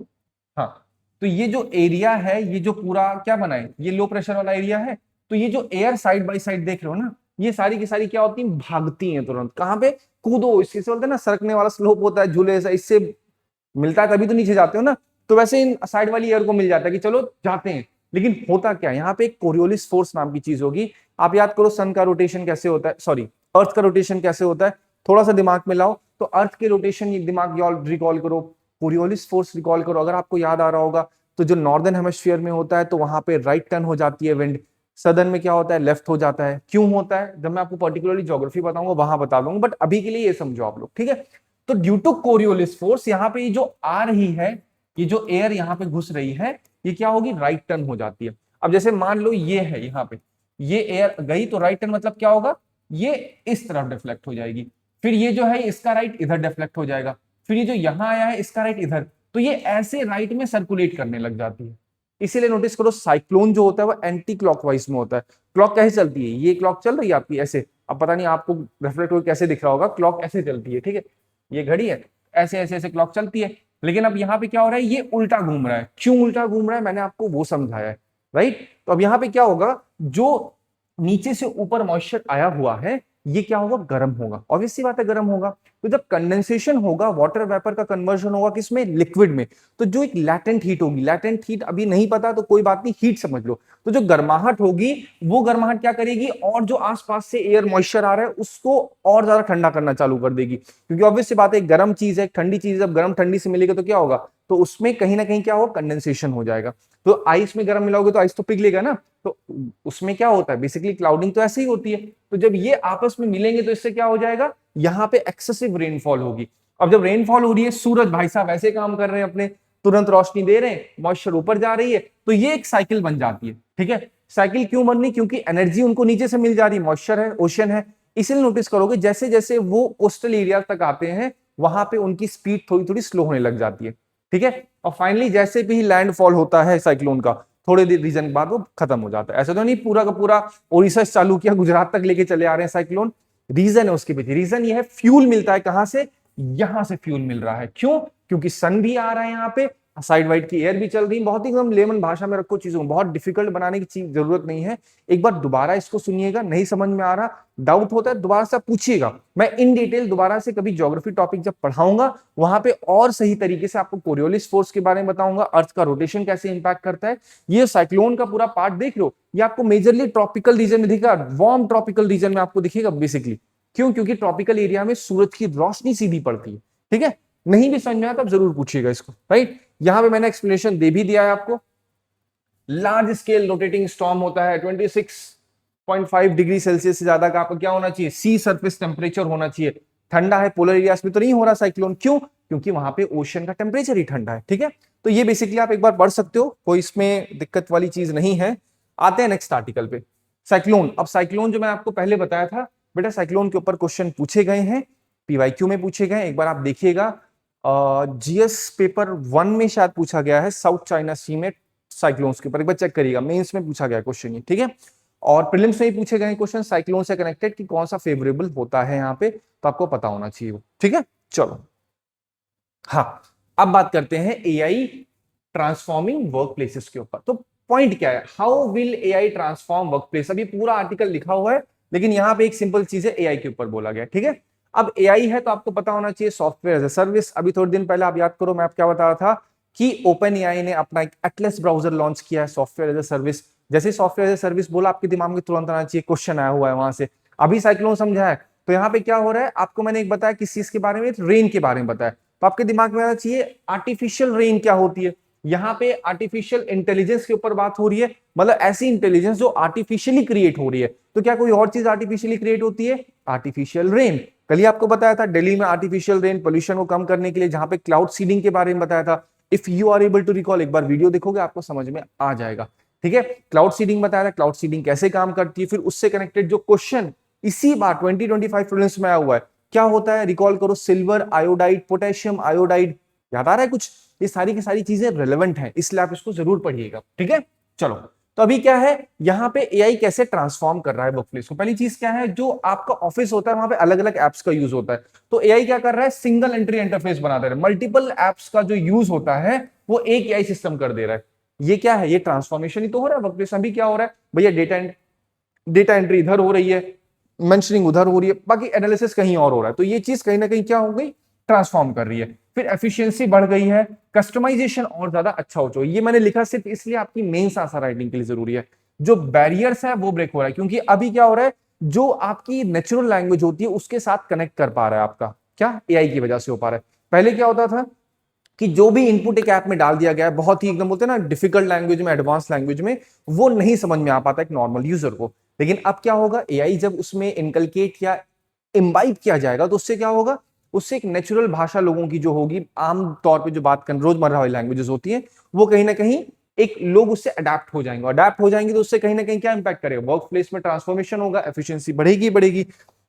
हाँ। तो ये जो एरिया है, ये जो पूरा क्या बना है, ये लो प्रेशर वाला एरिया है। तो ये जो एयर साइड बाई साइड देख रहे हो ना, ये सारी की सारी क्या होती है, भागती हैं तुरंत। कहां पे, कूदो, इससे बोलते हैं ना सरकने वाला स्लोप होता है झूले, इससे मिलता है तभी तो नीचे जाते हो ना। तो वैसे इन साइड वाली एयर को मिल जाता है कि चलो जाते हैं। लेकिन होता क्या है, यहाँ पे एक कोरियोलिस फोर्स नाम की चीज होगी। आप याद करो सन का रोटेशन कैसे होता है, सॉरी अर्थ का रोटेशन कैसे होता है, थोड़ा सा दिमाग में लाओ। तो अर्थ के रोटेशन दिमाग रिकॉल करो, कोरियोलिस फोर्स रिकॉल करो। अगर आपको याद आ रहा होगा तो जो नॉर्दर्न हेमिस्फीयर में होता है तो वहां पे राइट टर्न हो जाती है विंड, सदर्न में क्या होता है, लेफ्ट हो जाता है। क्यों होता है, जब मैं आपको पर्टिकुलरली ज्योग्राफी बताऊंगा वहां बता दूंगा, बट अभी के लिए ये समझो आप लोग, ठीक है। तो ड्यू टू कोरियोलिस फोर्स यहाँ पे जो आ रही है, ये जो एयर यहाँ पे घुस रही है, ये क्या होगी, राइट टर्न हो जाती है। अब जैसे मान लो ये है यहाँ पे, ये एयर गई तो राइट टर्न मतलब क्या होगा, ये इस तरफ डिफ्लेक्ट हो जाएगी। फिर ये जो है इसका राइट इधर डिफ्लेक्ट हो जाएगा। फिर ये जो यहाँ आया है इसका राइट इधर। तो ये ऐसे राइट में सर्कुलेट करने लग जाती है। इसीलिए नोटिस करो साइक्लोन जो होता है वो एंटी क्लॉकवाइज में होता है। क्लॉक कैसे चलती है, ये क्लॉक चल रही है आपकी ऐसे, अब पता नहीं आपको रिफ्लेक्ट होकर कैसे दिख रहा होगा, क्लॉक ऐसे चलती है, ठीक है। ये घड़ी है, ऐसे ऐसे ऐसे क्लॉक चलती है। लेकिन अब यहाँ पे क्या हो रहा है, ये उल्टा घूम रहा है। क्यों उल्टा घूम रहा है, मैंने आपको वो समझाया है, राइट। तो अब यहाँ पे क्या होगा, जो नीचे से ऊपर मॉइस्चर आया हुआ है ये क्या होगा, गर्म होगा। ऑब्वियस सी बात है गर्म होगा। तो जब कंडेंसेशन होगा, वाटर वेपर का कन्वर्जन होगा किसमें, लिक्विड में। तो जो एक लैटेंट हीट होगी, लैटेंट हीट अभी नहीं पता तो कोई बात नहीं, हीट समझ लो। तो जो गर्माहट होगी वो गर्माहट क्या करेगी, और जो आसपास से एयर मॉइस्चर आ रहा है उसको और ज्यादा ठंडा करना चालू कर देगी। क्योंकि ऑब्वियस सी बात है गर्म चीज है, ठंडी चीज, जब गर्म ठंडी से मिलेगी तो क्या होगा, तो उसमें कहीं ना कहीं क्या होगा, कंडेंसेशन हो जाएगा। तो आइस में गर्म मिलाओगे तो आइस तो पिघलेगा ना, तो उसमें क्या होता है, बेसिकली क्लाउडिंग तो ऐसे ही होती है। तो जब ये आपस में मिलेंगे तो इससे क्या हो जाएगा, यहाँ पे एक्सेसिव रेनफॉल होगी। अब जब रेनफॉल हो रही है, सूरज भाई साहब ऐसे काम कर रहे हैं अपने, तुरंत रोशनी दे रहे हैं, मॉइस्चर ऊपर जा रही है, तो ये एक साइकिल बन जाती है। ठीक है, साइकिल क्यों बन रही, क्योंकि एनर्जी उनको नीचे से मिल जा रही है, मॉइस्चर है, ओशन है। इसलिए नोटिस करोगे जैसे जैसे वो कोस्टल एरिया तक आते हैं वहां पे उनकी स्पीड थोड़ी थोड़ी स्लो होने लग जाती है। ठीक है, और फाइनली जैसे भी लैंडफॉल होता है साइक्लोन का, थोड़े देर रीजन के बाद वो खत्म हो जाता है। ऐसा तो नहीं पूरा का पूरा ओडिशा चालू किया, गुजरात तक लेके चले आ रहे हैं साइक्लोन। रीजन है उसके पीछे, रीजन ये है फ्यूल मिलता है कहां से, यहां से फ्यूल मिल रहा है। क्यों, क्योंकि सन भी आ रहा है यहाँ पे, साइड वाइड की एयर भी चल रही है। बहुत ही एकदम लेमन भाषा में रखो चीजों, बहुत डिफिकल्ट बनाने की चीज जरूरत नहीं है। एक बार दोबारा इसको सुनिएगा, नहीं समझ में आ रहा, डाउट होता है दोबारा से पूछिएगा। मैं इन डिटेल दोबारा से कभी ज्योग्राफी टॉपिक जब पढ़ाऊंगा वहां पे और सही तरीके से आपको कोरियोलिस फोर्स के बारे में बताऊंगा, अर्थ का रोटेशन कैसे इंपैक्ट करता है। ये साइक्लोन का पूरा पार्ट देख लो, ये आपको मेजरली ट्रॉपिकल रीजन में दिखेगा, वार्म ट्रॉपिकल रीजन में आपको दिखेगा बेसिकली। क्यों, क्योंकि ट्रॉपिकल एरिया में सूरज की रोशनी सीधी पड़ती है। ठीक है, नहीं भी समझ में आया तब जरूर पूछिएगा इसको, राइट। यहां पे मैंने एक्सप्लेनेशन दे भी दिया है आपको। लार्ज स्केल रोटेटिंग स्टॉर्म होता है 26.5 डिग्री सेल्सियस से ज्यादा का आपका क्या होना चाहिए, सी सरफेस टेम्परेचर होना चाहिए। ठंडा है पोलर एरियाज में तो नहीं हो रहा साइक्लोन, क्यों, क्योंकि वहां पे ओशन का टेम्परेचर ही ठंडा है। ठीक है, तो ये बेसिकली आप एक बार पढ़ सकते हो, कोई इसमें दिक्कत वाली चीज नहीं है। आते हैं नेक्स्ट आर्टिकल पे, साइक्लोन। अब साइक्लोन जो मैं आपको पहले बताया था बेटा, साइक्लोन के ऊपर क्वेश्चन पूछे गए हैं, पीवाईक्यू में पूछे गए। एक बार आप देखिएगा, जीएस पेपर 1 में शायद पूछा गया है, साउथ चाइना सी में साइक्लोन्स के ऊपर, एक बार चेक करिएगा, मेंस में पूछा गया क्वेश्चन ये। ठीक है, और प्रीलिम्स में ही पूछे गए क्वेश्चन साइक्लोन से कनेक्टेड कि कौन सा फेवरेबल होता है यहाँ पे, तो आपको पता होना चाहिए वो। ठीक है, चलो हाँ, अब बात करते हैं एआई ट्रांसफॉर्मिंग वर्क प्लेसेस के ऊपर। तो पॉइंट क्या है, how will AI transform work place. अभी पूरा आर्टिकल लिखा हुआ है, लेकिन यहाँ पे एक सिंपल चीज है, एआई के ऊपर बोला गया। ठीक है, अब एआई है तो आपको पता होना चाहिए सॉफ्टवेयर एज ए सर्विस। अभी थोड़े दिन पहले आप याद करो, मैं आप क्या बता रहा था कि ओपन एआई ने अपना एक एटलस ब्राउजर लॉन्च किया है, सॉफ्टवेयर एज ए सर्विस। जैसे सॉफ्टवेयर एज ए सर्विस बोला, आपके दिमाग में तुरंत आना चाहिए, क्वेश्चन आया हुआ है वहां से। अभी साइक्लोन समझा है, तो यहाँ पे क्या हो रहा है, आपको मैंने एक बताया किस चीज के बारे में, रेन के बारे में बताया, तो आपके दिमाग में आना चाहिए आर्टिफिशियल रेन क्या होती है। यहाँ पे आर्टिफिशियल इंटेलिजेंस के ऊपर बात हो रही है, मतलब ऐसी इंटेलिजेंस जो आर्टिफिशियली क्रिएट हो रही है। तो क्या कोई और चीज आर्टिफिशियली क्रिएट होती है, आर्टिफिशियल रेन। कल ही आपको बताया था दिल्ली में आर्टिफिशियल रेन पोल्यूशन को कम करने के लिए, जहां पे क्लाउड सीडिंग के बारे में बताया था। If you are able to recall, एक बार वीडियो देखोगे आपको समझ में आ जाएगा। ठीक है, क्लाउड सीडिंग बताया था, क्लाउड सीडिंग कैसे काम करती है, फिर उससे कनेक्टेड जो क्वेश्चन इसी बार 2025 प्रीलिम्स में आया हुआ है, क्या होता है, रिकॉल करो, सिल्वर आयोडाइड, पोटेशियम आयोडाइड, याद आ रहा है कुछ। ये सारी की सारी चीजें रेलेवेंट हैं, इसलिए आप इसको जरूर पढ़िएगा। ठीक है, चलो, तो अभी क्या है, यहाँ पे एआई कैसे ट्रांसफॉर्म कर रहा है वर्कप्लेस को। पहली चीज क्या है, जो आपका ऑफिस होता है वहां पे अलग अलग एप्स का यूज होता है, तो एआई क्या कर रहा है, सिंगल एंट्री इंटरफेस बना दे रहा है। मल्टीपल एप्स का जो यूज होता है वो एक एआई सिस्टम कर दे रहा है। ये क्या है, ये ट्रांसफॉर्मेशन ही तो हो रहा है वर्कप्लेस। अभी क्या हो रहा है भैया, डेटा एंट्री इधर हो रही है, मेंशनिंग उधर हो रही है, बाकी एनालिसिस कहीं और हो रहा है। तो ये चीज कहीं ना कहीं क्या हो गई, ट्रांसफॉर्म कर रही है। फिर एफिशिएंसी बढ़ गई है, कस्टमाइजेशन और ज्यादा अच्छा हो चुका है। ये मैंने लिखा सिर्फ इसलिए आपकी मेंस आंसर राइटिंग के लिए जरूरी है। जो बैरियर्स है वो ब्रेक हो रहा है, क्योंकि अभी क्या हो रहा है, जो आपकी नेचुरल लैंग्वेज होती है उसके साथ कनेक्ट कर पा रहा है आपका, क्या एआई की वजह से हो पा रहा है। पहले क्या होता था कि जो भी इनपुट एक ऐप में डाल दिया गया है, बहुत ही एकदम बोलते हैं ना डिफिकल्ट लैंग्वेज में, एडवांस लैंग्वेज में, वो नहीं समझ में आ पाता एक नॉर्मल यूजर को। लेकिन अब क्या होगा, एआई जब उसमें इनकलकेट या इम्बाइब किया जाएगा तो उससे क्या होगा, उससे एक नेचुरल भाषा लोगों की जो होगी, आम तौर पे जो बात कर रोजमर्रा वाली लैंग्वेजेस होती है, वो कहीं ना कहीं एक लोग उससे अडेप्ट हो जाएंगे। अडेप्ट हो जाएंगे तो उससे कहीं ना कहीं क्या इंपैक्ट करेगा, वर्क प्लेस में ट्रांसफॉर्मेशन होगा, एफिशिएंसी बढ़ेगी बढ़ेगी।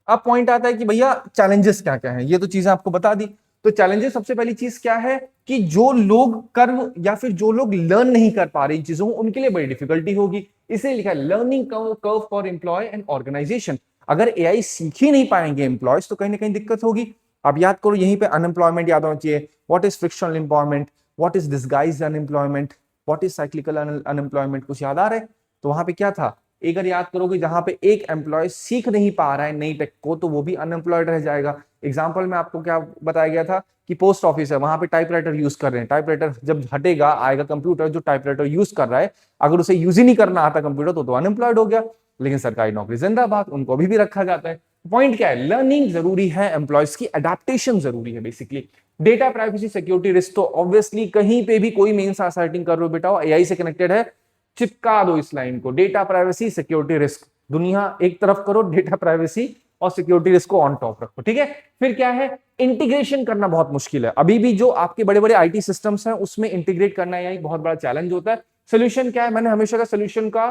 अब पॉइंट आता है कि भैया चैलेंजेस क्या क्या है, ये तो चीजें आपको बता दी। तो चैलेंजेस सबसे पहली चीज क्या है कि जो लोग कर्व या फिर जो लोग लर्न नहीं कर पा रहे इन चीजों को, उनके लिए बड़ी डिफिकल्टी होगी। इसलिए लिखा है learning curve for employ and organization. अगर एआई सीख ही नहीं पाएंगे एम्प्लॉयज तो कहीं ना कहीं दिक्कत होगी। आप याद करो, यहीं पे अनएम्प्लॉयमेंट याद होना चाहिए, what is frictional employment, what is disguised unemployment, what is cyclical unemployment, कुछ याद आ रहा है। तो वहां पे क्या था, अगर याद करोगे जहां पे एक एम्प्लॉय सीख नहीं पा रहा है नई टेक को, तो वो भी अनएम्प्लॉयड रह जाएगा। एग्जांपल में आपको क्या बताया गया था कि पोस्ट ऑफिस है, वहां पे टाइपराइटर यूज कर रहे हैं, टाइपराइटर जब हटेगा आएगा कंप्यूटर, जो टाइपराइटर यूज कर रहा है अगर उसे यूज ही नहीं करना आता कंप्यूटर तो अनएम्प्लॉयड हो गया। लेकिन सरकारी नौकरी जिंदाबाद, उनको अभी भी रखा जाता है। पॉइंट क्या है, लर्निंग जरूरी है, एम्प्लॉयज की अडेप्टेशन जरूरी है basically. Data privacy security risk तो ऑब्वियसली कहीं पे भी कोई मेंस आंसर कर रहे हो बेटा, एआई से कनेक्टेड है, चिपका दो इस लाइन को, डेटा प्राइवेसी सिक्योरिटी रिस्क, दुनिया एक तरफ करो, डेटा प्राइवेसी और सिक्योरिटी रिस्क को ऑन टॉप रखो, ठीक है। फिर क्या है, इंटीग्रेशन करना बहुत मुश्किल है, अभी भी जो आपके बड़े बड़े आईटी सिस्टम्स हैं उसमें इंटीग्रेट करना यही बहुत बड़ा चैलेंज होता है। सोल्यूशन क्या है, मैंने हमेशा का सोल्यूशन का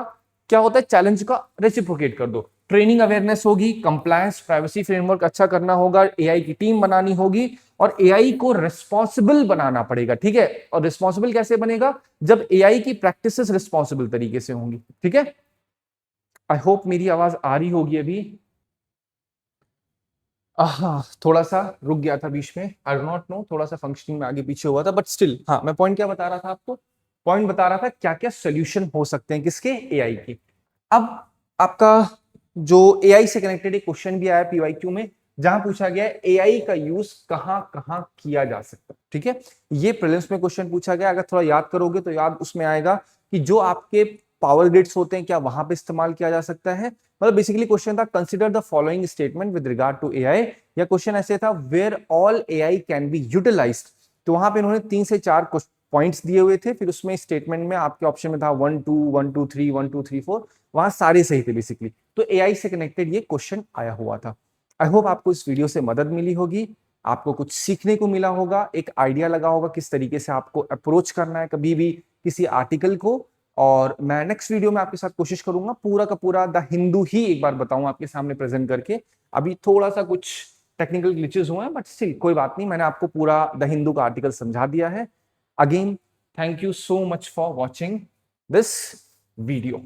क्या होता है, चैलेंज का रेसिप्रोकेट कर दो, ट्रेनिंग अवेयरनेस होगी, कंप्लायंस प्राइवेसी फ्रेमवर्क अच्छा करना होगा, एआई की टीम बनानी होगी और एआई को रिस्पॉन्सिबल बनाना पड़ेगा, ठीक है। और रिस्पॉन्सिबल कैसे बनेगा, जब एआई की प्रैक्टिसेस रिस्पॉन्सिबल तरीके से होंगी, ठीक है। आई होप मेरी आवाज आ रही होगी अभी। हाँ, थोड़ा सा रुक गया था बीच में, आई डो नॉट नो, थोड़ा सा फंक्शनिंग में आगे पीछे हुआ था, बट स्टिल हाँ, मैं पॉइंट क्या बता रहा था आपको, पॉइंट बता रहा था क्या क्या सोल्यूशन हो सकते हैं किसके, एआई की। अब आपका जो एआई से कनेक्टेड एक क्वेश्चन भी आया पीवाईक्यू में, जहां पूछा गया है एआई का यूज कहां कहां किया जा सकता है, ठीक है। ये प्रीलिम्स में क्वेश्चन पूछा गया, अगर थोड़ा याद करोगे तो याद उसमें आएगा कि जो आपके पावर ग्रिड्स होते हैं क्या वहां पे इस्तेमाल किया जा सकता है। मतलब बेसिकली क्वेश्चन था, consider the following statement with regard to AI, या क्वेश्चन ऐसे था, where all AI can be utilized. तो वहां पे इन्होंने 3 से 4 पॉइंट्स दिए हुए थे, फिर उसमें स्टेटमेंट में आपके ऑप्शन में था 1 2 1 2 3 1 2 3 4, वहां सारे सही थे बेसिकली। तो एआई से कनेक्टेड ये क्वेश्चन आया हुआ था। आई होप आपको इस वीडियो से मदद मिली होगी, आपको कुछ सीखने को मिला होगा, एक आइडिया लगा होगा किस तरीके से आपको अप्रोच करना है कभी भी किसी आर्टिकल को। और मैं नेक्स्ट वीडियो में आपके साथ कोशिश करूंगा पूरा का पूरा द हिंदू ही एक बार बताऊं आपके सामने प्रेजेंट करके। अभी थोड़ा सा कुछ टेक्निकल ग्लिचेस हुए हैं, बट स्टिल कोई बात नहीं, मैंने आपको पूरा द हिंदू का आर्टिकल समझा दिया है। Again thank you so much for watching this video.